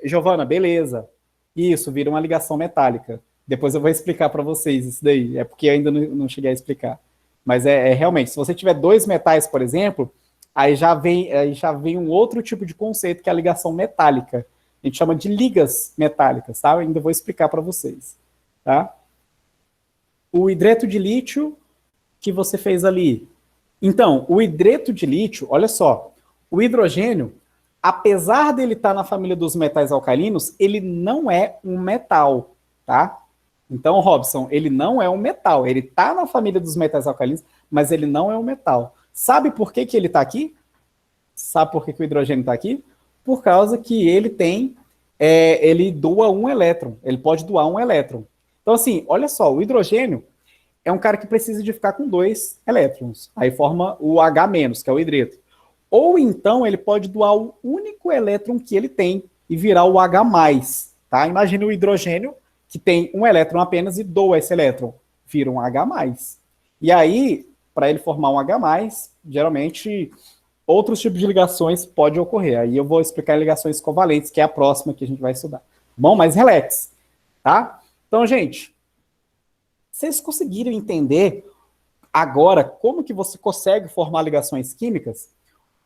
Speaker 1: Giovana, beleza. Isso, vira uma ligação metálica. Depois eu vou explicar para vocês isso daí. É porque eu ainda não cheguei a explicar. Mas realmente, se você tiver 2 metais, por exemplo, aí já vem um outro tipo de conceito, que é a ligação metálica. A gente chama de ligas metálicas, tá? Eu ainda vou explicar para vocês. Tá? O hidreto de lítio que você fez ali. Então, o hidreto de lítio, olha só, o hidrogênio, apesar dele estar na família dos metais alcalinos, ele não é um metal, tá? Então, Robson, ele não é um metal. Ele está na família dos metais alcalinos, mas ele não é um metal. Sabe por que ele está aqui? Sabe por que o hidrogênio está aqui? Por causa que ele tem, ele doa um elétron. Ele pode doar um elétron. Então, assim, olha só, o hidrogênio é um cara que precisa de ficar com 2 elétrons. Aí forma o H-, que é o hidreto. Ou então ele pode doar o único elétron que ele tem e virar o H+, tá? Imagina o hidrogênio que tem um elétron apenas e doa esse elétron, vira um H+. E aí, para ele formar um H+, geralmente outros tipos de ligações podem ocorrer. Aí eu vou explicar ligações covalentes, que é a próxima que a gente vai estudar. Bom, mas relax, tá? Então, gente, vocês conseguiram entender agora como que você consegue formar ligações químicas?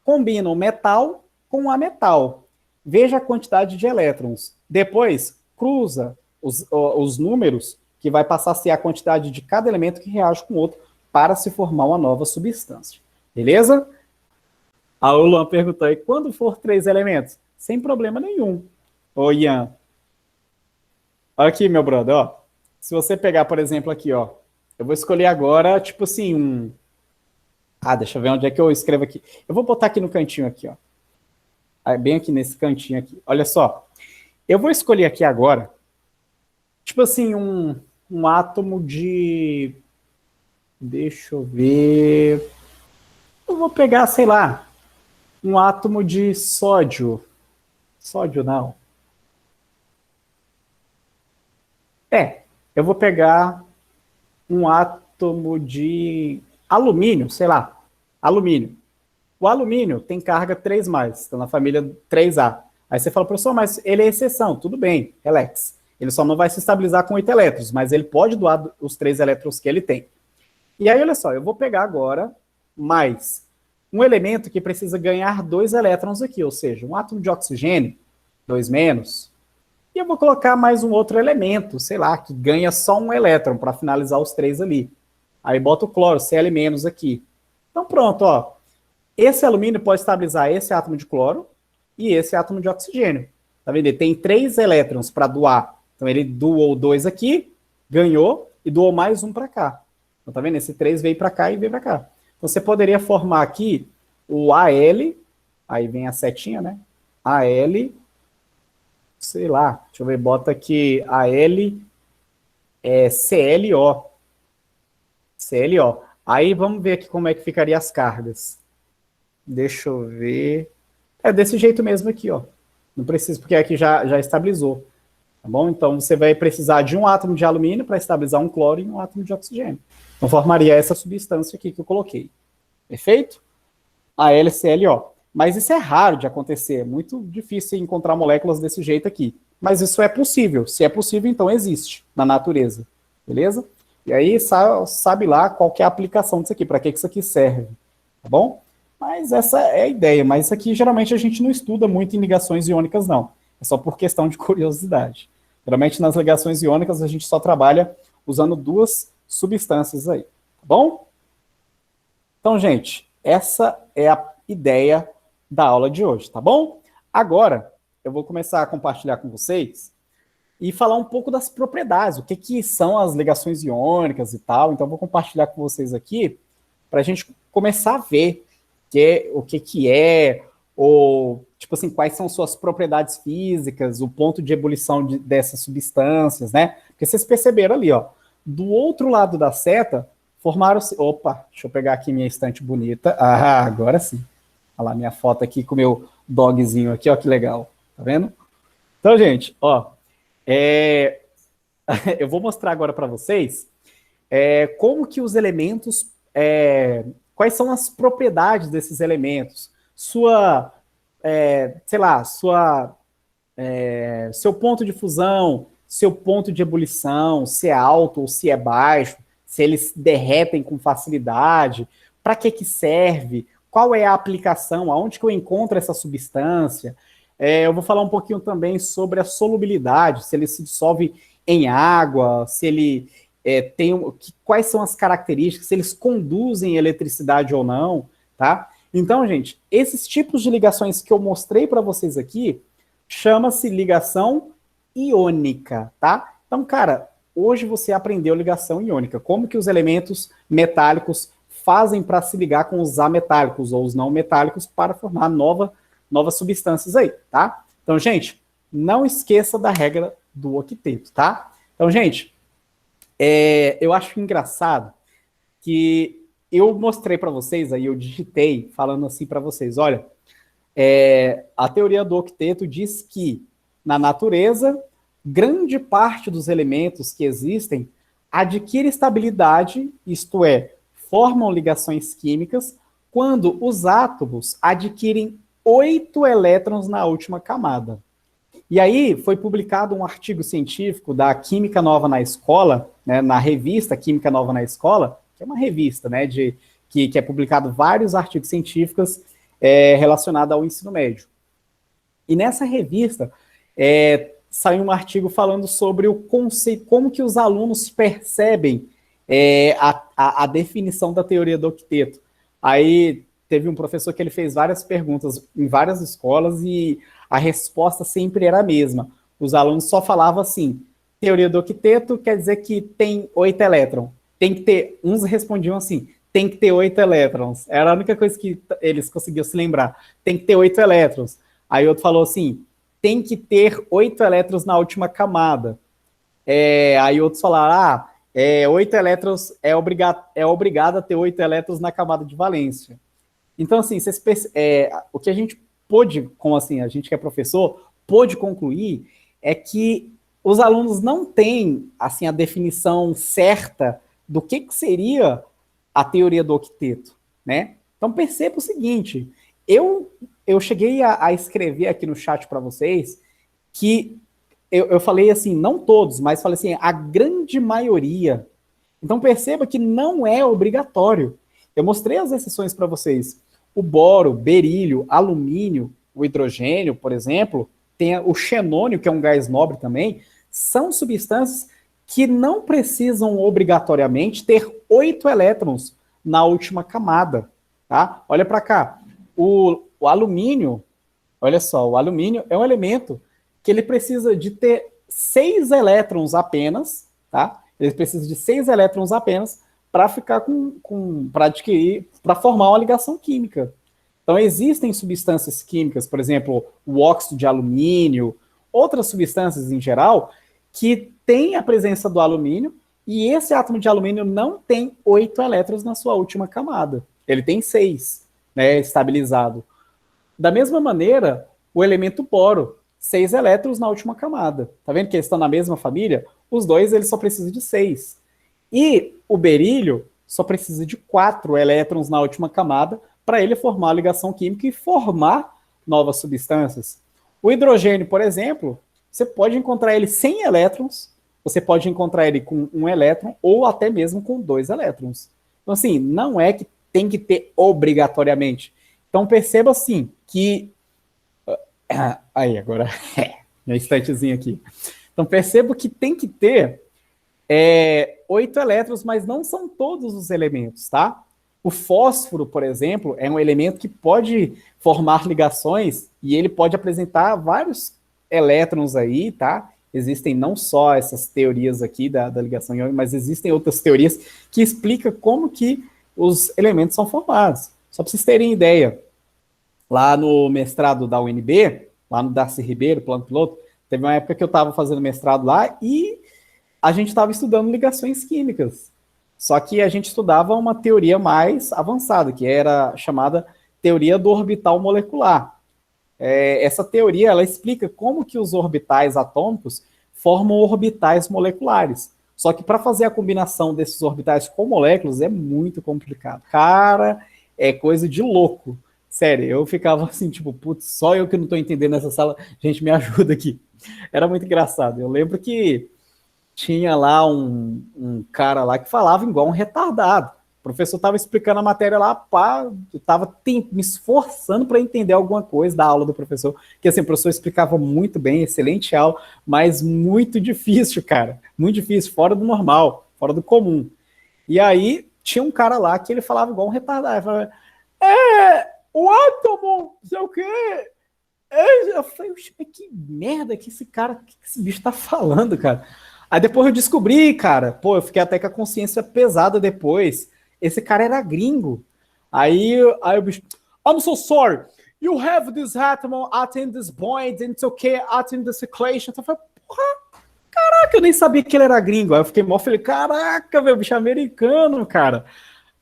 Speaker 1: Combina o metal com a metal. Veja a quantidade de elétrons. Depois, cruza os números, que vai passar a ser a quantidade de cada elemento que reage com o outro para se formar uma nova substância. Beleza? A Luan perguntou, e quando for 3 elementos? Sem problema nenhum. Ô, Ian. Olha aqui, meu brother, ó. Se você pegar, por exemplo, aqui, ó. Eu vou escolher agora, tipo assim, deixa eu ver onde é que eu escrevo aqui. Eu vou botar aqui no cantinho aqui, ó. Bem aqui nesse cantinho aqui. Olha só. Eu vou escolher aqui agora, tipo assim, um átomo de... Deixa eu ver... Eu vou pegar, sei lá, um átomo de sódio. Sódio não. Eu vou pegar um átomo de alumínio, sei lá, alumínio. O alumínio tem carga 3+, está na família 3A. Aí você fala, professor, mas ele é exceção. Tudo bem, relax. Ele só não vai se estabilizar com 8 elétrons, mas ele pode doar os 3 elétrons que ele tem. E aí, olha só, eu vou pegar agora mais um elemento que precisa ganhar 2 elétrons aqui, ou seja, um átomo de oxigênio, 2 menos, e eu vou colocar mais um outro elemento, sei lá, que ganha só um elétron para finalizar os 3 ali. Aí boto o cloro, Cl- aqui. Então pronto, ó. Esse alumínio pode estabilizar esse átomo de cloro e esse átomo de oxigênio. Tá vendo? Ele tem 3 elétrons para doar. Então ele doou 2 aqui, ganhou e doou mais um para cá. Então tá vendo? Esse 3 veio para cá e veio para cá. Então você poderia formar aqui o Al, aí vem a setinha, né? Al, sei lá, deixa eu ver, bota aqui Al ClO. ClO. Aí vamos ver aqui como é que ficaria as cargas. Deixa eu ver. É desse jeito mesmo aqui, ó. Não precisa, porque aqui já estabilizou. Tá bom? Então você vai precisar de um átomo de alumínio para estabilizar um cloro e um átomo de oxigênio. Então formaria essa substância aqui que eu coloquei. Perfeito? A LCLO. Mas isso é raro de acontecer. É muito difícil encontrar moléculas desse jeito aqui. Mas isso é possível. Se é possível, então existe na natureza. Beleza? E aí sabe lá qual que é a aplicação disso aqui, para que isso aqui serve. Tá bom? Mas essa é a ideia. Mas isso aqui geralmente a gente não estuda muito em ligações iônicas, não. É só por questão de curiosidade. Geralmente nas ligações iônicas a gente só trabalha usando 2 substâncias aí. Tá bom? Então, gente, essa é a ideia da aula de hoje, tá bom? Agora, eu vou começar a compartilhar com vocês e falar um pouco das propriedades, o que, que são as ligações iônicas e tal. Então, eu vou compartilhar com vocês aqui para a gente começar a ver o que é, ou, tipo assim, quais são suas propriedades físicas, o ponto de ebulição dessas substâncias, né? Porque vocês perceberam ali, ó, do outro lado da seta, formaram-se... Opa, deixa eu pegar aqui minha estante bonita. Ah, agora sim. Olha lá minha foto aqui com o meu dogzinho aqui, ó, que legal. Tá vendo? Então, gente, ó, eu vou mostrar agora para vocês como que os elementos, quais são as propriedades desses elementos, sei lá, seu ponto de fusão, seu ponto de ebulição, se é alto ou se é baixo, se eles derretem com facilidade, para que serve, qual é a aplicação, aonde que eu encontro essa substância. Eu vou falar um pouquinho também sobre a solubilidade, se ele se dissolve em água, se ele quais são as características, se eles conduzem eletricidade ou não, tá? Então, gente, esses tipos de ligações que eu mostrei para vocês aqui, chama-se ligação iônica, tá? Então, cara, hoje você aprendeu ligação iônica, como que os elementos metálicos fazem para se ligar com os ametálicos ou os não metálicos para formar novas substâncias aí, tá? Então, gente, não esqueça da regra do octeto, tá? Então, gente, eu acho engraçado que eu mostrei para vocês, aí eu digitei falando assim para vocês, olha, a teoria do octeto diz que, na natureza, grande parte dos elementos que existem adquire estabilidade, isto é, formam ligações químicas, quando os átomos adquirem 8 elétrons na última camada. E aí foi publicado um artigo científico da Química Nova na Escola, né, na revista Química Nova na Escola, que é uma revista, né, que é publicado vários artigos científicos relacionados ao ensino médio. E nessa revista saiu um artigo falando sobre o conceito, como que os alunos percebem a definição da teoria do octeto. Aí teve um professor que ele fez várias perguntas em várias escolas e a resposta sempre era a mesma. Os alunos só falavam assim, teoria do octeto quer dizer que tem 8 elétrons. Tem que ter, uns respondiam assim, tem que ter 8 elétrons. Era a única coisa que eles conseguiam se lembrar. Tem que ter 8 elétrons. Aí outro falou assim, tem que ter 8 elétrons na última camada. Aí outros falaram, 8 elétrons é obrigado a ter 8 elétrons na camada de valência. Então, assim, o que a gente pôde, como assim, a gente que é professor, pôde concluir é que os alunos não têm, assim, a definição certa do que seria a teoria do octeto, né? Então, perceba o seguinte, eu cheguei a escrever aqui no chat para vocês que eu falei assim, não todos, mas falei assim, a grande maioria Então perceba que não é obrigatório. Eu mostrei as exceções para vocês. O boro, berílio, alumínio, o hidrogênio, por exemplo, tem o xenônio, que é um gás nobre também, são substâncias que não precisam obrigatoriamente ter 8 elétrons na última camada. Tá? Olha para cá. O alumínio, olha só, o alumínio é um elemento que ele precisa de ter 6 elétrons apenas, tá? Ele precisa de 6 elétrons apenas para ficar para adquirir, para formar uma ligação química. Então, existem substâncias químicas, por exemplo, o óxido de alumínio, outras substâncias em geral, que têm a presença do alumínio, e esse átomo de alumínio não tem 8 elétrons na sua última camada. Ele tem 6, né, estabilizado. Da mesma maneira, o elemento boro, 6 elétrons na última camada. Tá vendo que eles estão na mesma família? Os dois, eles só precisam de 6. E o berílio só precisa de 4 elétrons na última camada para ele formar a ligação química e formar novas substâncias. O hidrogênio, por exemplo, você pode encontrar ele sem elétrons, você pode encontrar ele com 1 elétron ou até mesmo com 2 elétrons. Então, assim, não é que tem que ter obrigatoriamente. Então, perceba, assim, que... Aí, agora, minha estantezinha aqui. Então, perceba que tem que ter 8 elétrons, mas não são todos os elementos, tá? O fósforo, por exemplo, é um elemento que pode formar ligações e ele pode apresentar vários elétrons aí, tá? Existem não só essas teorias aqui da ligação iônica, mas existem outras teorias que explicam como que os elementos são formados. Só para vocês terem ideia, lá no mestrado da UNB, lá no Darcy Ribeiro, plano piloto, teve uma época que eu estava fazendo mestrado lá e a gente estava estudando ligações químicas. Só que a gente estudava uma teoria mais avançada, que era chamada teoria do orbital molecular. Essa teoria, ela explica como que os orbitais atômicos formam orbitais moleculares. Só que para fazer a combinação desses orbitais com moléculas é muito complicado. Cara, é coisa de louco. Sério, eu ficava assim, tipo, putz, só eu que não estou entendendo essa sala, gente, me ajuda aqui. Era muito engraçado. Eu lembro que tinha lá um cara lá que falava igual um retardado. O professor estava explicando a matéria lá, pá, eu estava me esforçando para entender alguma coisa da aula do professor, que assim, o professor explicava muito bem, excelente aula, mas muito difícil, cara, muito difícil, fora do normal, fora do comum. E aí tinha um cara lá que ele falava igual um retardado, ele falava, o átomo, não sei o quê. Eu falei, que merda que esse cara, que esse bicho tá falando, cara? Aí depois eu descobri, cara, pô, eu fiquei até com a consciência pesada depois. Esse cara era gringo. Aí o bicho, I'm so sorry, you have this atom at in this point, and it's okay at in this equation. Então eu falei, porra, caraca, eu nem sabia que ele era gringo. Aí eu fiquei mó, falei, caraca, meu, bicho americano, cara.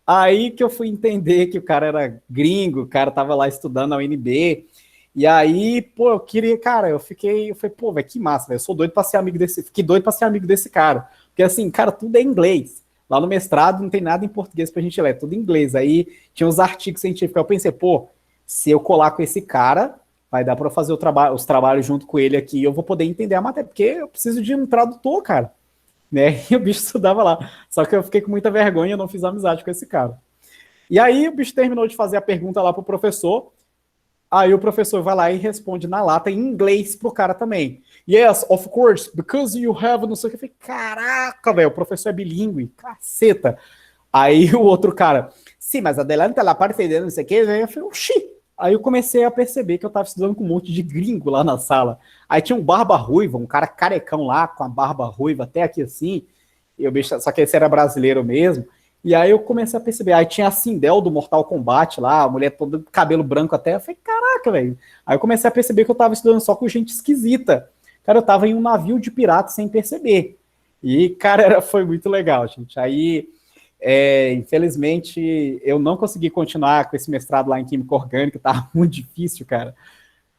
Speaker 1: Aí que eu fui entender que o cara era gringo, o cara tava lá estudando na UNB. E aí, pô, eu queria, cara, eu falei, pô, velho, que massa, velho, eu sou doido pra ser amigo fiquei doido pra ser amigo desse cara. Porque assim, cara, tudo é inglês. Lá no mestrado não tem nada em português pra gente ler, é tudo em inglês. Aí tinha uns artigos científicos, eu pensei, pô, se eu colar com esse cara, vai dar pra fazer os trabalhos junto com ele aqui, eu vou poder entender a matéria, porque eu preciso de um tradutor, cara. Né? E o bicho estudava lá. Só que eu fiquei com muita vergonha, eu não fiz amizade com esse cara. E aí o bicho terminou de fazer a pergunta lá pro professor, aí o professor vai lá e responde na lata em inglês pro cara também. Yes, of course, because you have não sei o que. Eu falei, caraca, velho, o professor é bilíngue, caceta. Aí o outro cara, sim, mas adelante la parte de não sei o que. Eu falei, oxi. Aí eu comecei a perceber que eu tava estudando com um monte de gringo lá na sala. Aí tinha um barba ruiva, um cara carecão lá, com a barba ruiva até aqui assim. E o bicho, só que esse era brasileiro mesmo. E aí eu comecei a perceber. Aí tinha a Sindel do Mortal Kombat lá, a mulher toda cabelo branco até. Eu falei, caraca, velho. Aí eu comecei a perceber que eu tava estudando só com gente esquisita. Cara, eu tava em um navio de pirata sem perceber. E, cara, foi muito legal, gente. Aí, infelizmente, eu não consegui continuar com esse mestrado lá em Química Orgânica, tava muito difícil, cara.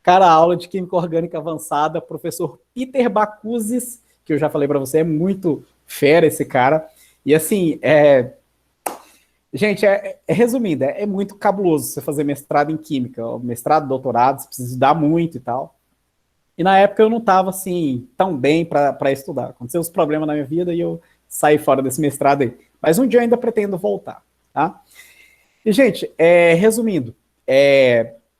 Speaker 1: Cara, a aula de Química Orgânica Avançada, professor Peter Bacuzes, que eu já falei para você, é muito fera esse cara. E assim, gente, resumindo, é muito cabuloso você fazer mestrado em Química, mestrado, doutorado, você precisa estudar muito e tal. E na época eu não estava assim, tão bem para estudar. Aconteceu uns problemas na minha vida e eu saí fora desse mestrado aí. Mas um dia eu ainda pretendo voltar, tá? E, gente, resumindo,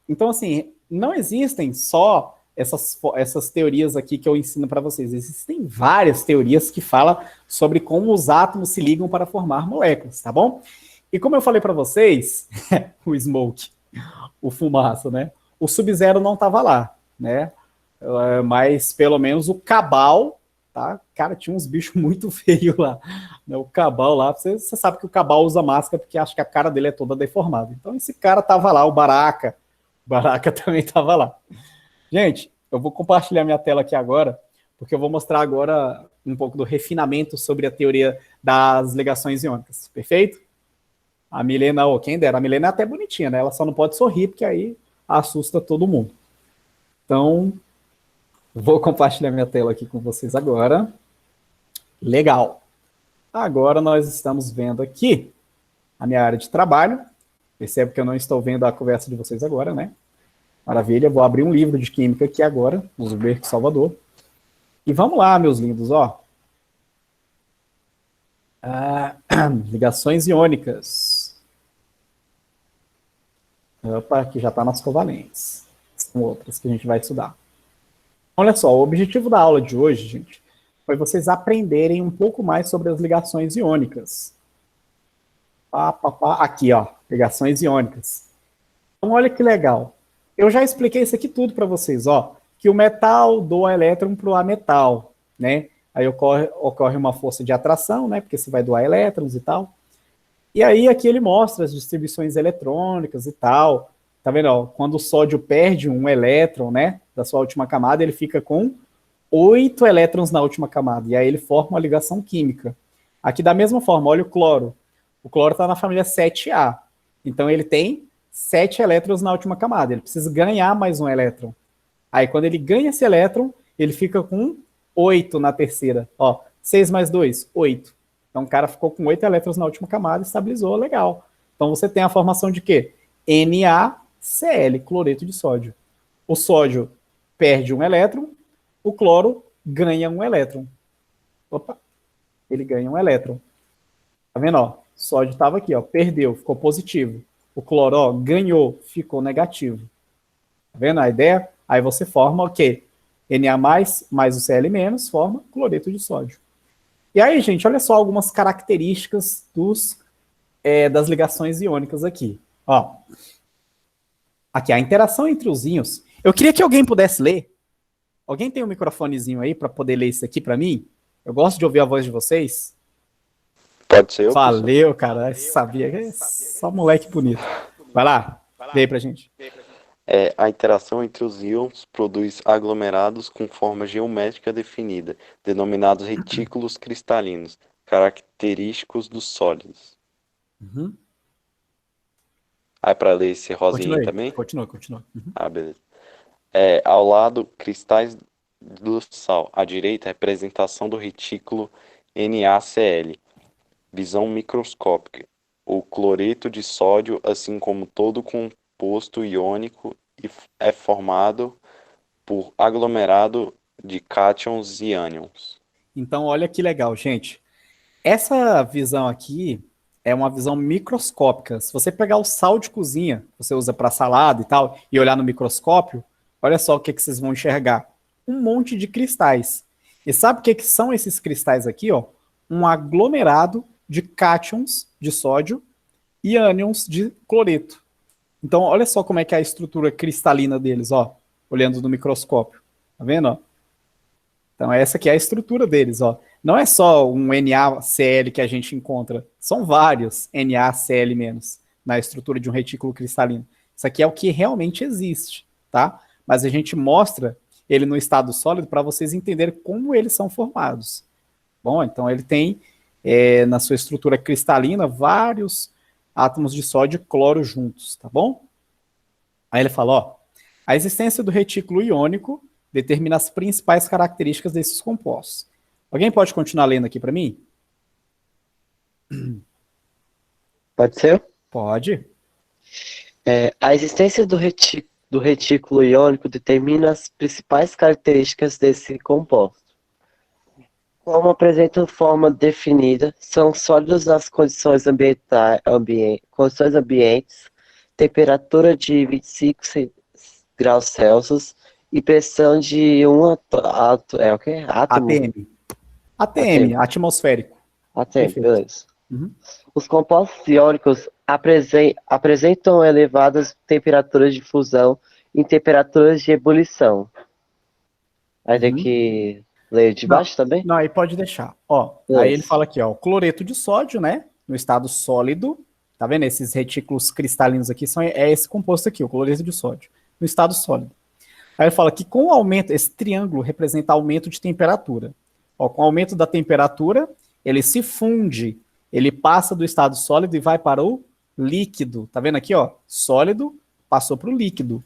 Speaker 1: então, assim, não existem só essas teorias aqui que eu ensino para vocês. Existem várias teorias que falam sobre como os átomos se ligam para formar moléculas, tá bom? E como eu falei para vocês, o Smoke, o fumaça, né? O Sub-Zero não estava lá, né? Mas pelo menos o Cabal, tá? Cara, tinha uns bichos muito feios lá. Né? O Cabal lá, você sabe que o Cabal usa máscara porque acha que a cara dele é toda deformada. Então esse cara tava lá, o Baraka. O Baraka também tava lá. Gente, eu vou compartilhar minha tela aqui agora, porque eu vou mostrar agora um pouco do refinamento sobre a teoria das ligações iônicas. Perfeito? A Milena, quem dera, a Milena é até bonitinha, né? Ela só não pode sorrir, porque aí assusta todo mundo. Então, vou compartilhar minha tela aqui com vocês agora. Legal. Agora nós estamos vendo aqui a minha área de trabalho. Percebe que eu não estou vendo a conversa de vocês agora, né? Maravilha. Vou abrir um livro de química aqui agora, no Zuberco Salvador. E vamos lá, meus lindos, ó. Ligações iônicas. Opa, aqui já está nas covalentes. São outras que a gente vai estudar. Olha só, o objetivo da aula de hoje, gente, foi vocês aprenderem um pouco mais sobre as ligações iônicas. Aqui, ó, ligações iônicas. Então, olha que legal. Eu já expliquei isso aqui tudo para vocês, ó, que o metal doa elétron para o ametal, né? Aí ocorre uma força de atração, né? Porque você vai doar elétrons e tal. E aí aqui ele mostra as distribuições eletrônicas e tal. Tá vendo? Ó, quando o sódio perde um elétron, né, da sua última camada, ele fica com 8 elétrons na última camada. E aí ele forma uma ligação química. Aqui da mesma forma, olha o cloro. O cloro está na família 7A. Então ele tem 7 elétrons na última camada. Ele precisa ganhar mais um elétron. Aí quando ele ganha esse elétron, ele fica com 8 na terceira. Ó, 6 mais 2, 8. Então o cara ficou com 8 elétrons na última camada e estabilizou, legal. Então você tem a formação de quê? NaCl, cloreto de sódio. O sódio perde um elétron, o cloro ganha um elétron. Opa, ele ganha um elétron. Tá vendo, ó? O sódio estava aqui, ó, perdeu, ficou positivo. O cloro, ó, ganhou, ficou negativo. Tá vendo a ideia? Aí você forma o quê? Na mais o Cl menos forma cloreto de sódio. E aí, gente, olha só algumas características das ligações iônicas aqui. Ó, aqui, a interação entre os íons. Eu queria que alguém pudesse ler. Alguém tem um microfonezinho aí para poder ler isso aqui para mim? Eu gosto de ouvir a voz de vocês.
Speaker 2: Pode ser eu?
Speaker 1: Valeu, cara. Eu sabia. Só moleque bonito. Vai lá, lê aí pra gente.
Speaker 2: A interação entre os íons produz aglomerados com forma geométrica definida, denominados retículos cristalinos, característicos dos sólidos.
Speaker 1: Uhum.
Speaker 2: Aí para ler esse rosinho
Speaker 1: Continua
Speaker 2: também?
Speaker 1: Continua. Uhum.
Speaker 2: Beleza. Ao lado, cristais do sal. À direita, representação do retículo NaCl. Visão microscópica. O cloreto de sódio, assim como todo composto iônico, é formado por aglomerado de cátions e ânions.
Speaker 1: Então, olha que legal, gente. Essa visão aqui é uma visão microscópica. Se você pegar o sal de cozinha, você usa para salada e tal, e olhar no microscópio, olha só o que vocês vão enxergar. Um monte de cristais. E sabe o que são esses cristais aqui? Ó? Um aglomerado de cátions de sódio e ânions de cloreto. Então, olha só como é que é a estrutura cristalina deles, ó, olhando no microscópio. Tá vendo? Ó? Então, essa aqui é a estrutura deles, ó. Não é só um NaCl que a gente encontra, são vários NaCl- na estrutura de um retículo cristalino. Isso aqui é o que realmente existe, tá? Mas a gente mostra ele no estado sólido para vocês entenderem como eles são formados. Bom, então ele tem, na sua estrutura cristalina, vários átomos de sódio e cloro juntos, tá bom? Aí ele fala, ó, a existência do retículo iônico determina as principais características desses compostos. Alguém pode continuar lendo aqui para mim?
Speaker 3: Pode ser?
Speaker 1: Pode.
Speaker 3: A existência do retículo iônico determina as principais características desse composto. Como apresentam forma definida, são sólidos nas condições condições ambientes, temperatura de 25 graus Celsius e pressão de é o quê? Átomo?
Speaker 1: ATM. ATM,
Speaker 3: ATM.
Speaker 1: atmosférico.
Speaker 3: ATM,
Speaker 1: Perfeito.
Speaker 3: beleza.
Speaker 1: Uhum.
Speaker 3: Os compostos iônicos apresentam elevadas temperaturas de fusão e temperaturas de ebulição. Vai ter
Speaker 1: Uhum.
Speaker 3: que ler de baixo também?
Speaker 1: Não, aí pode deixar. Ó, aí ele fala aqui, ó, cloreto de sódio, né? No estado sólido. Tá vendo? Esses retículos cristalinos aqui é esse composto aqui, o cloreto de sódio, no estado sólido. Aí ele fala que com o aumento, esse triângulo representa aumento de temperatura. Ó, com o aumento da temperatura, ele se funde, ele passa do estado sólido e vai para o líquido. Tá vendo aqui, ó? Sólido passou para o líquido.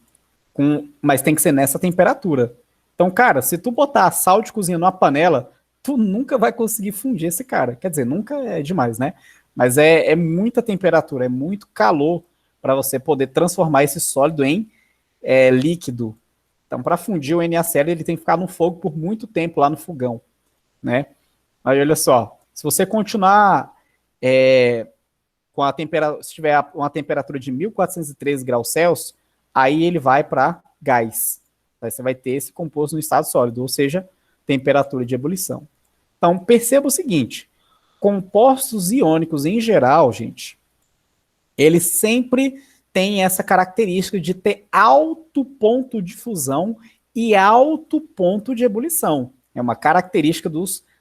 Speaker 1: Mas tem que ser nessa temperatura. Então, cara, se tu botar sal de cozinha numa panela, tu nunca vai conseguir fundir esse cara. Quer dizer, nunca é demais, né? Mas é muita temperatura, é muito calor para você poder transformar esse sólido em líquido. Então, para fundir o NaCl, ele tem que ficar no fogo por muito tempo lá no fogão, né? Aí, olha só, se você continuar com a temperatura, se tiver uma temperatura de 1413 graus Celsius, aí ele vai para gás. Aí você vai ter esse composto no estado sólido, ou seja, temperatura de ebulição. Então, perceba o seguinte, compostos iônicos em geral, gente, eles sempre têm essa característica de ter alto ponto de fusão e alto ponto de ebulição. É uma característica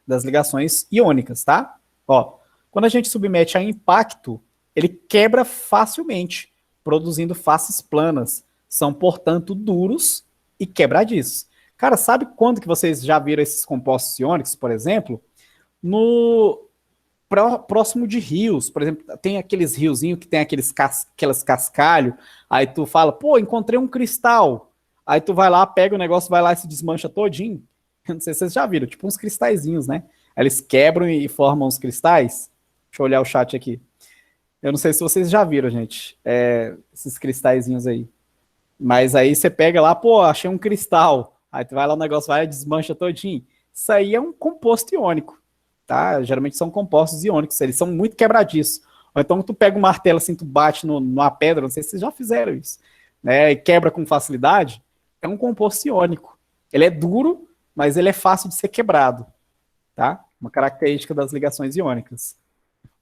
Speaker 1: das ligações iônicas, tá? Ó, quando a gente submete a impacto, ele quebra facilmente, produzindo faces planas. São, portanto, duros e quebradiços. Cara, sabe quando que vocês já viram esses compostos iônicos, por exemplo? Próximo de rios, por exemplo, tem aqueles riozinhos que tem aquelas cascalhos, aí tu fala, pô, encontrei um cristal. Aí tu vai lá, pega o negócio, vai lá e se desmancha todinho. Eu não sei se vocês já viram, tipo uns cristalzinhos, né? Aí eles quebram e formam os cristais. Deixa eu olhar o chat aqui. Eu não sei se vocês já viram, gente, esses cristalzinhos aí. Mas aí você pega lá, pô, achei um cristal. Aí tu vai lá, o negócio vai e desmancha todinho. Isso aí é um composto iônico, tá? Geralmente são compostos iônicos, eles são muito quebradiços. Ou então tu pega um martelo assim, tu bate numa pedra, não sei se vocês já fizeram isso, né? E quebra com facilidade. É um composto iônico. Ele é duro, mas ele é fácil de ser quebrado, tá? Uma característica das ligações iônicas.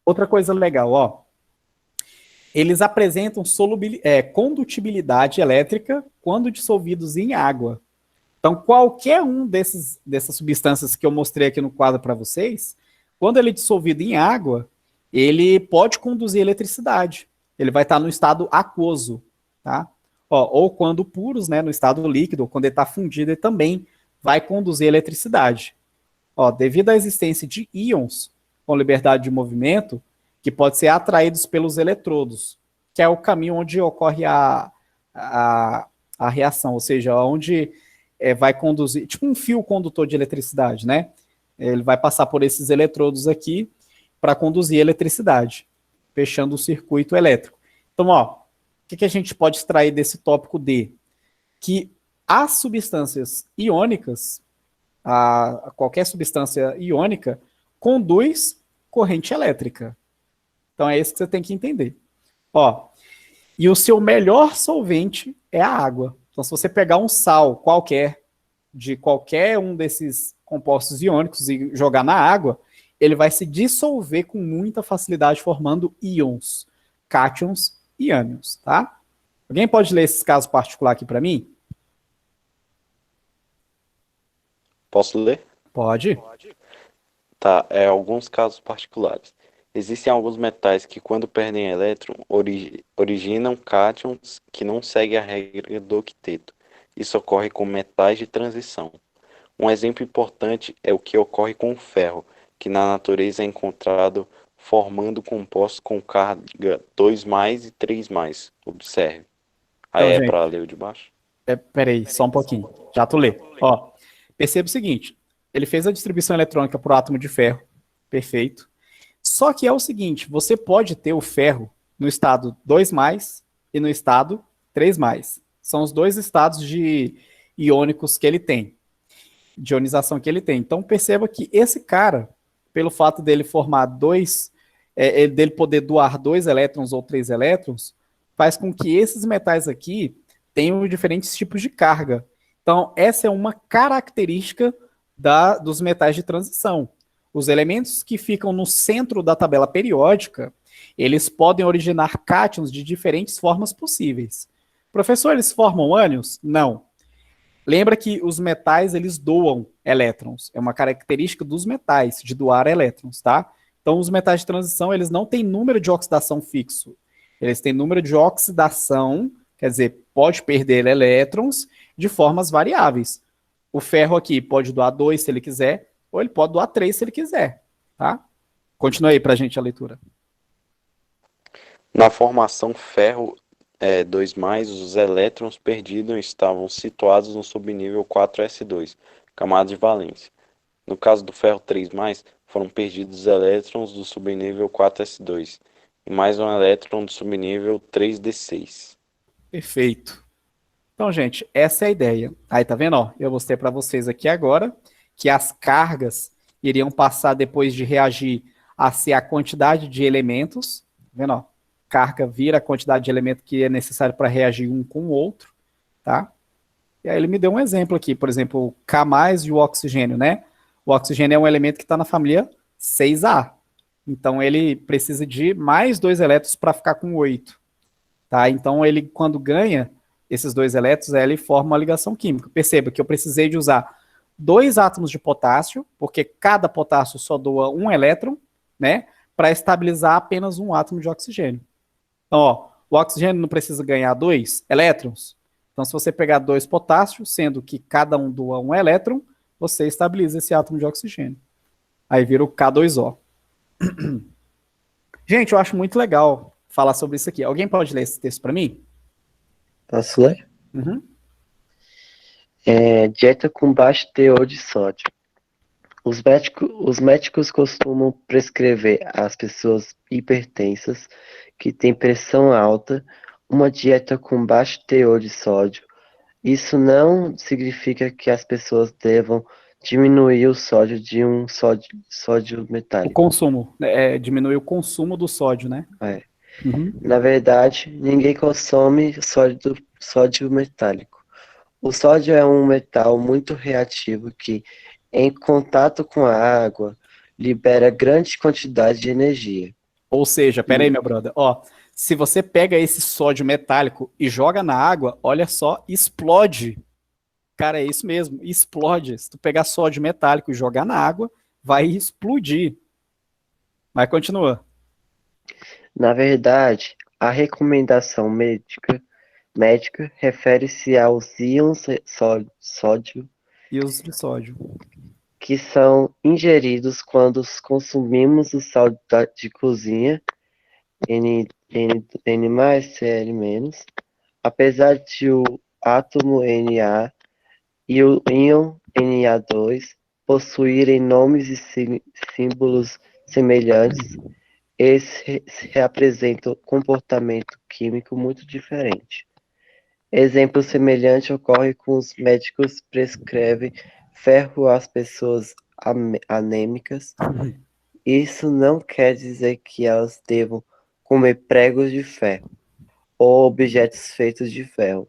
Speaker 1: Outra coisa legal, ó. Eles apresentam condutibilidade elétrica quando dissolvidos em água. Então, qualquer um dessas substâncias que eu mostrei aqui no quadro para vocês, quando ele é dissolvido em água, ele pode conduzir eletricidade. Ele vai estar no estado aquoso, tá? Ó, ou quando puros, né, no estado líquido, ou quando ele está fundido, ele também vai conduzir eletricidade. Ó, devido à existência de íons com liberdade de movimento, que pode ser atraídos pelos eletrodos, que é o caminho onde ocorre a reação, ou seja, onde vai conduzir, tipo um fio condutor de eletricidade, né? Ele vai passar por esses eletrodos aqui para conduzir eletricidade, fechando o circuito elétrico. Então, ó, o que a gente pode extrair desse tópico D? Que as substâncias iônicas, qualquer substância iônica, conduz corrente elétrica. Então é isso que você tem que entender. Ó, e o seu melhor solvente é a água. Então se você pegar um sal qualquer, de qualquer um desses compostos iônicos e jogar na água, ele vai se dissolver com muita facilidade formando íons, cátions e ânions, tá? Alguém pode ler esses casos particulares aqui para mim?
Speaker 2: Posso ler?
Speaker 1: Pode.
Speaker 2: Tá, alguns casos particulares. Existem alguns metais que, quando perdem elétron, originam cátions que não seguem a regra do octeto. Isso ocorre com metais de transição. Um exemplo importante é o que ocorre com o ferro, que na natureza é encontrado formando compostos com carga 2+ e 3+. Observe. Aí
Speaker 1: Então,
Speaker 2: para ler o de baixo?
Speaker 1: Peraí, só um pouquinho. Já tu lê. Ó, perceba o seguinte. Ele fez a distribuição eletrônica para o átomo de ferro. Perfeito. Só que é o seguinte, você pode ter o ferro no estado 2+ e no estado 3+. São os dois estados iônicos que ele tem. de ionização que ele tem. Então perceba que esse cara, pelo fato dele formar dele poder doar 2 elétrons ou 3 elétrons, faz com que esses metais aqui tenham diferentes tipos de carga. Então essa é uma característica dos metais de transição. Os elementos que ficam no centro da tabela periódica, eles podem originar cátions de diferentes formas possíveis. Professor, eles formam ânions? Não. Lembra que os metais, eles doam elétrons. É uma característica dos metais, de doar elétrons, tá? Então, os metais de transição, eles não têm número de oxidação fixo. Eles têm número de oxidação, quer dizer, pode perder elétrons de formas variáveis. O ferro aqui pode doar 2 se ele quiser, ou ele pode doar 3 se ele quiser, tá? Continua aí pra gente a leitura.
Speaker 2: Na formação ferro 2+, os elétrons perdidos estavam situados no subnível 4s2, camada de valência. No caso do ferro 3+, foram perdidos os elétrons do subnível 4s2 e mais um elétron do subnível 3d6.
Speaker 1: Perfeito. Então, gente, essa é a ideia. Aí, tá vendo? Ó, eu mostrei para vocês aqui agora que as cargas iriam passar depois de reagir a ser a quantidade de elementos. Tá vendo? Ó, carga vira a quantidade de elemento que é necessário para reagir um com o outro, tá? E aí ele me deu um exemplo aqui, por exemplo, o K+, e o oxigênio, né? O oxigênio é um elemento que está na família 6A. Então ele precisa de mais 2 elétrons para ficar com 8. Tá? Então ele, quando ganha esses 2 elétrons, ele forma uma ligação química. Perceba que eu precisei de usar 2 átomos de potássio, porque cada potássio só doa 1 elétron, né? Para estabilizar apenas um átomo de oxigênio. Então, ó, o oxigênio não precisa ganhar 2 elétrons. Então, se você pegar 2 potássios, sendo que cada um doa 1 elétron, você estabiliza esse átomo de oxigênio. Aí vira o K2O. Gente, eu acho muito legal falar sobre isso aqui. Alguém pode ler esse texto para mim?
Speaker 3: Posso ler?
Speaker 1: Uhum.
Speaker 3: Dieta com baixo teor de sódio. Os médicos costumam prescrever às pessoas hipertensas que têm pressão alta uma dieta com baixo teor de sódio. Isso não significa que as pessoas devam diminuir o sódio de um sódio
Speaker 1: O
Speaker 3: metálico.
Speaker 1: consumo, diminui o consumo do sódio, né? Uhum.
Speaker 3: Na verdade, ninguém consome sódio metálico. O sódio é um metal muito reativo que, em contato com a água, libera grande quantidade de energia.
Speaker 1: Ou seja, pera aí, meu brother, ó, se você pega esse sódio metálico e joga na água, olha só, explode. Cara, é isso mesmo, explode. Se tu pegar sódio metálico e jogar na água, vai explodir. Mas continua.
Speaker 3: Na verdade, a recomendação médica refere-se aos íons sódio
Speaker 1: E os de sódio.
Speaker 3: que são ingeridos quando consumimos o sal de cozinha, N+, Cl-. Apesar de o átomo Na e o íon Na2 possuírem nomes e símbolos semelhantes, eles representam comportamento químico muito diferente. Exemplo semelhante ocorre com os médicos prescrevem ferro às pessoas anêmicas. Isso não quer dizer que elas devam comer pregos de ferro ou objetos feitos de ferro.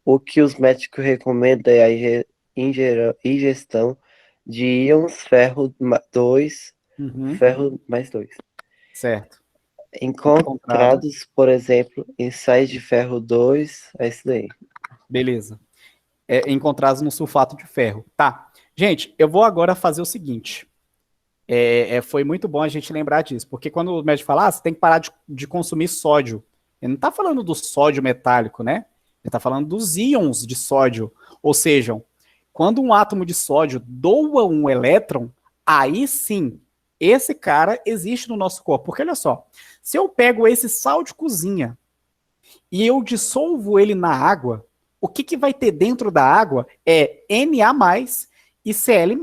Speaker 3: O que os médicos recomendam é a ingestão de íons ferro 2, ferro mais 2.
Speaker 1: Certo.
Speaker 3: Encontrados, por exemplo, em sais de ferro 2, é isso daí.
Speaker 1: Beleza. Encontrados no sulfato de ferro. Tá. Gente, eu vou agora fazer o seguinte. Foi muito bom a gente lembrar disso, porque quando o médico fala, você tem que parar de consumir sódio. Ele não está falando do sódio metálico, né? Ele está falando dos íons de sódio. Ou seja, quando um átomo de sódio doa um elétron, aí sim, esse cara existe no nosso corpo. Porque olha só, se eu pego esse sal de cozinha e eu dissolvo ele na água, o que vai ter dentro da água é Na+ e Cl-.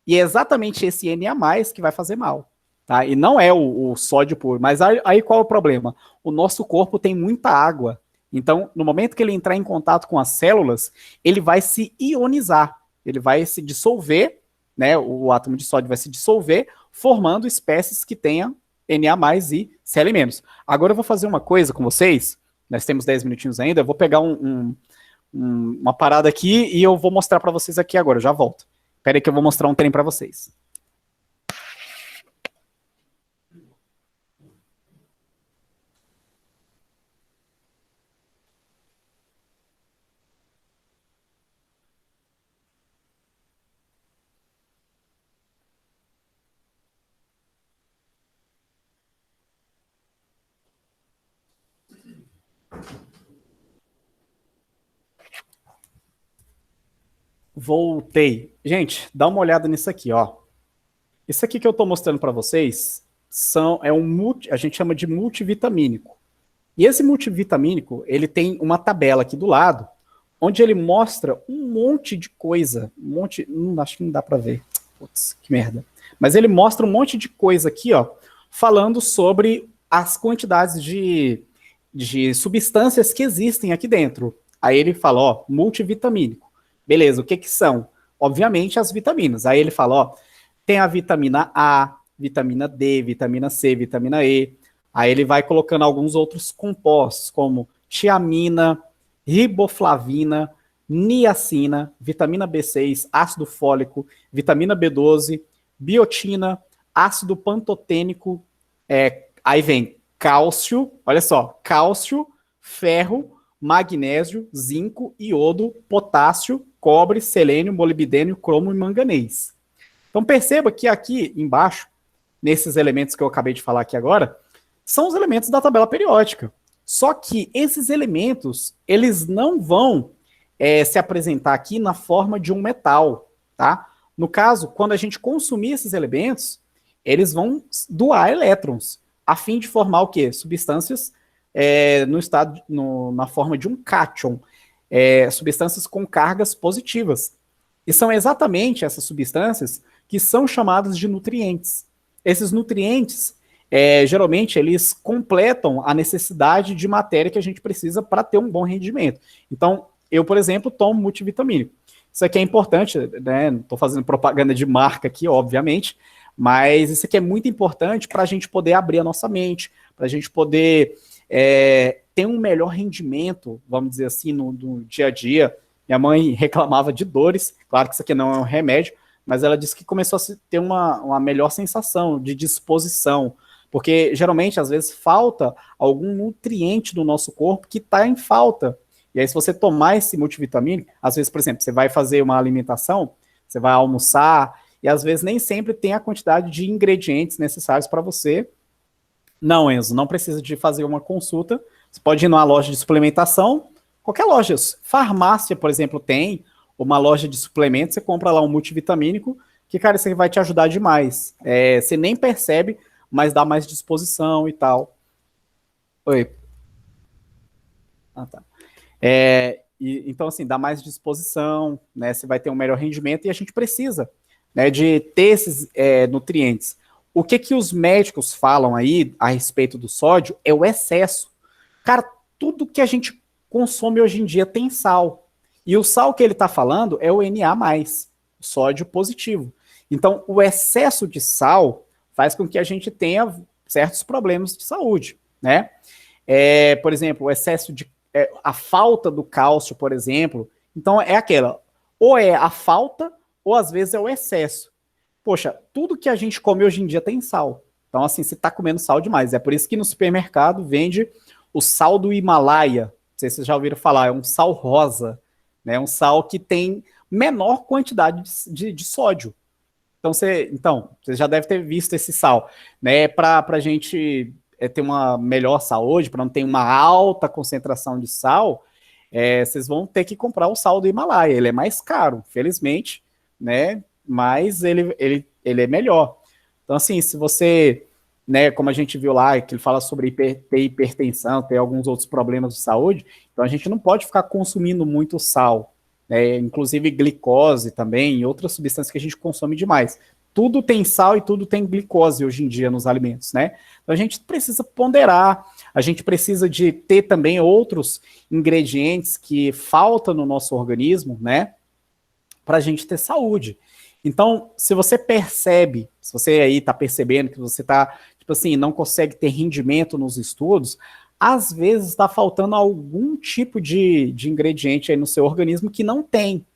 Speaker 1: E é exatamente esse Na+ que vai fazer mal. Tá? E não é o sódio puro. Mas aí qual é o problema? O nosso corpo tem muita água. Então, no momento que ele entrar em contato com as células, ele vai se ionizar. ele vai se dissolver, né, o átomo de sódio vai se dissolver, formando espécies que tenham Na+, e Cl-. Agora eu vou fazer uma coisa com vocês, nós temos 10 minutinhos ainda, eu vou pegar uma parada aqui e eu vou mostrar para vocês aqui agora, eu já volto. Espera aí que eu vou mostrar um trem para vocês. Voltei. Gente, dá uma olhada nisso aqui, ó. Isso aqui que eu estou mostrando para vocês a gente chama de multivitamínico. E esse multivitamínico, ele tem uma tabela aqui do lado, onde ele mostra um monte de coisa, acho que não dá para ver. Putz, que merda. Mas ele mostra um monte de coisa aqui, ó, falando sobre as quantidades de substâncias que existem aqui dentro. Aí ele fala, ó, multivitamínico. Beleza, o que são? Obviamente as vitaminas. Aí ele fala, ó, tem a vitamina A, vitamina D, vitamina C, vitamina E. Aí ele vai colocando alguns outros compostos, como tiamina, riboflavina, niacina, vitamina B6, ácido fólico, vitamina B12, biotina, ácido pantotênico, aí vem cálcio, olha só, cálcio, ferro, magnésio, zinco, iodo, potássio, cobre, selênio, molibdênio, cromo e manganês. Então perceba que aqui embaixo, nesses elementos que eu acabei de falar aqui agora, são os elementos da tabela periódica. Só que esses elementos, eles não vão se apresentar aqui na forma de um metal, tá? No caso, quando a gente consumir esses elementos, eles vão doar elétrons, a fim de formar o quê? Substâncias na forma de um cátion, substâncias com cargas positivas. E são exatamente essas substâncias que são chamadas de nutrientes. Esses nutrientes, geralmente, eles completam a necessidade de matéria que a gente precisa para ter um bom rendimento. Então, eu, por exemplo, tomo multivitamínico. Isso aqui é importante, né? Não estou fazendo propaganda de marca aqui, obviamente, mas isso aqui é muito importante para a gente poder abrir a nossa mente, para a gente poder ter um melhor rendimento, vamos dizer assim, no dia a dia. Minha mãe reclamava de dores, claro que isso aqui não é um remédio, mas ela disse que começou a ter uma melhor sensação de disposição, porque geralmente, às vezes, falta algum nutriente do nosso corpo que está em falta. E aí, se você tomar esse multivitamínico, às vezes, por exemplo, você vai fazer uma alimentação, você vai almoçar, e às vezes nem sempre tem a quantidade de ingredientes necessários para você. Não, Enzo, não precisa de fazer uma consulta, você pode ir numa loja de suplementação, qualquer loja, farmácia, por exemplo, tem uma loja de suplementos, você compra lá um multivitamínico, que, cara, isso aí vai te ajudar demais. Você nem percebe, mas dá mais disposição e tal. Oi. Ah, tá. Então, assim, dá mais disposição, né? Você vai ter um melhor rendimento e a gente precisa, né, de ter esses nutrientes. O que os médicos falam aí a respeito do sódio é o excesso. Cara, tudo que a gente consome hoje em dia tem sal. E o sal que ele está falando é o Na+, o sódio positivo. Então, o excesso de sal faz com que a gente tenha certos problemas de saúde, né? Por exemplo, o excesso de... a falta do cálcio, por exemplo. Então, é aquela, ou é a falta, ou às vezes é o excesso. Poxa, tudo que a gente come hoje em dia tem sal. Então, assim, você está comendo sal demais. É por isso que no supermercado vende o sal do Himalaia. Não sei se vocês já ouviram falar, é um sal rosa, né? Um sal que tem menor quantidade de sódio. Então, você já deve ter visto esse sal, né? Para a gente ter uma melhor saúde, para não ter uma alta concentração de sal, vocês vão ter que comprar o sal do Himalaia. Ele é mais caro, felizmente, né? Mas ele é melhor. Então, assim, se você, né, como a gente viu lá, que ele fala sobre ter hipertensão, ter alguns outros problemas de saúde, então a gente não pode ficar consumindo muito sal, né, inclusive glicose também e outras substâncias que a gente consome demais. Tudo tem sal e tudo tem glicose hoje em dia nos alimentos, né? Então a gente precisa ponderar, a gente precisa de ter também outros ingredientes que faltam no nosso organismo, né? para a gente ter saúde. Então, se você percebe, se você aí está percebendo que você está, tipo assim, não consegue ter rendimento nos estudos, às vezes está faltando algum tipo de ingrediente aí no seu organismo que não tem.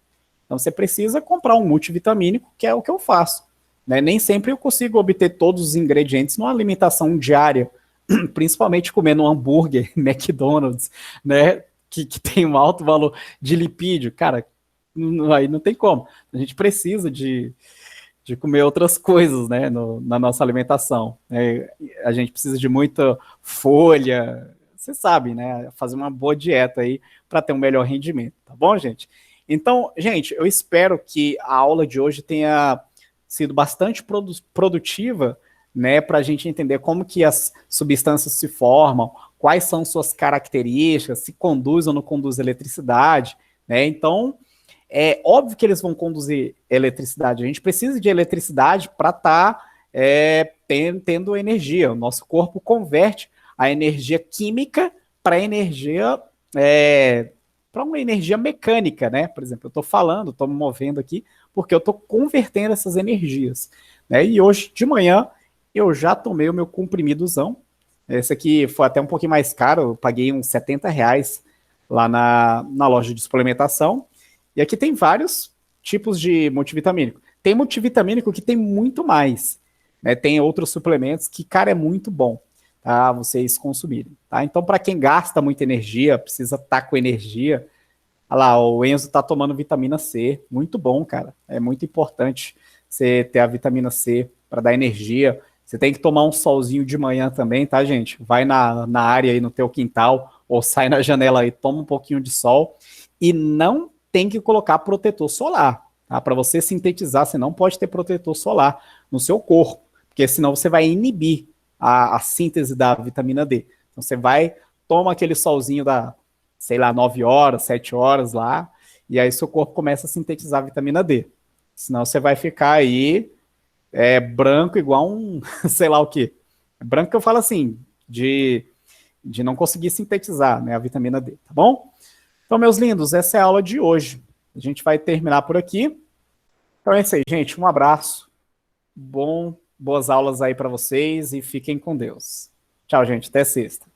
Speaker 1: Então, você precisa comprar um multivitamínico, que é o que eu faço. Né? Nem sempre eu consigo obter todos os ingredientes numa alimentação diária, principalmente comendo um hambúrguer, McDonald's, né? Que tem um alto valor de lipídio. Cara, aí não tem como. A gente precisa de comer outras coisas, né, na nossa alimentação. Né? A gente precisa de muita folha, você sabe, né, fazer uma boa dieta aí para ter um melhor rendimento, tá bom, gente? Então, gente, eu espero que a aula de hoje tenha sido bastante produtiva, né, para a gente entender como que as substâncias se formam, quais são suas características, se conduz ou não conduz eletricidade, né? Então, é óbvio que eles vão conduzir eletricidade. A gente precisa de eletricidade para estar tendo energia. O nosso corpo converte a energia química para energia para uma energia mecânica, né? Por exemplo, eu estou falando, estou me movendo aqui porque eu estou convertendo essas energias. Né? E hoje de manhã eu já tomei o meu comprimidozão. Esse aqui foi até um pouquinho mais caro, eu paguei uns R$ 70 lá na loja de suplementação. E aqui tem vários tipos de multivitamínico. Tem multivitamínico que tem muito mais. Né? Tem outros suplementos que, cara, é muito bom, tá? Vocês consumirem. Tá? Então, para quem gasta muita energia, precisa estar com energia, olha lá, o Enzo tá tomando vitamina C. Muito bom, cara. É muito importante você ter a vitamina C para dar energia. Você tem que tomar um solzinho de manhã também, tá, gente? Vai na área aí no teu quintal ou sai na janela aí, toma um pouquinho de sol e não tem que colocar protetor solar. Tá? Para você sintetizar, você não pode ter protetor solar no seu corpo, porque senão você vai inibir a síntese da vitamina D. Então você vai, toma aquele solzinho da, sei lá, 9 horas, 7 horas lá, e aí seu corpo começa a sintetizar a vitamina D. Senão você vai ficar aí branco igual um, sei lá o quê. Branco que eu falo assim, de não conseguir sintetizar, né, a vitamina D, tá bom? Então, meus lindos, essa é a aula de hoje. A gente vai terminar por aqui. Então é isso aí, gente. Um abraço. Boas aulas aí para vocês e fiquem com Deus. Tchau, gente. Até sexta.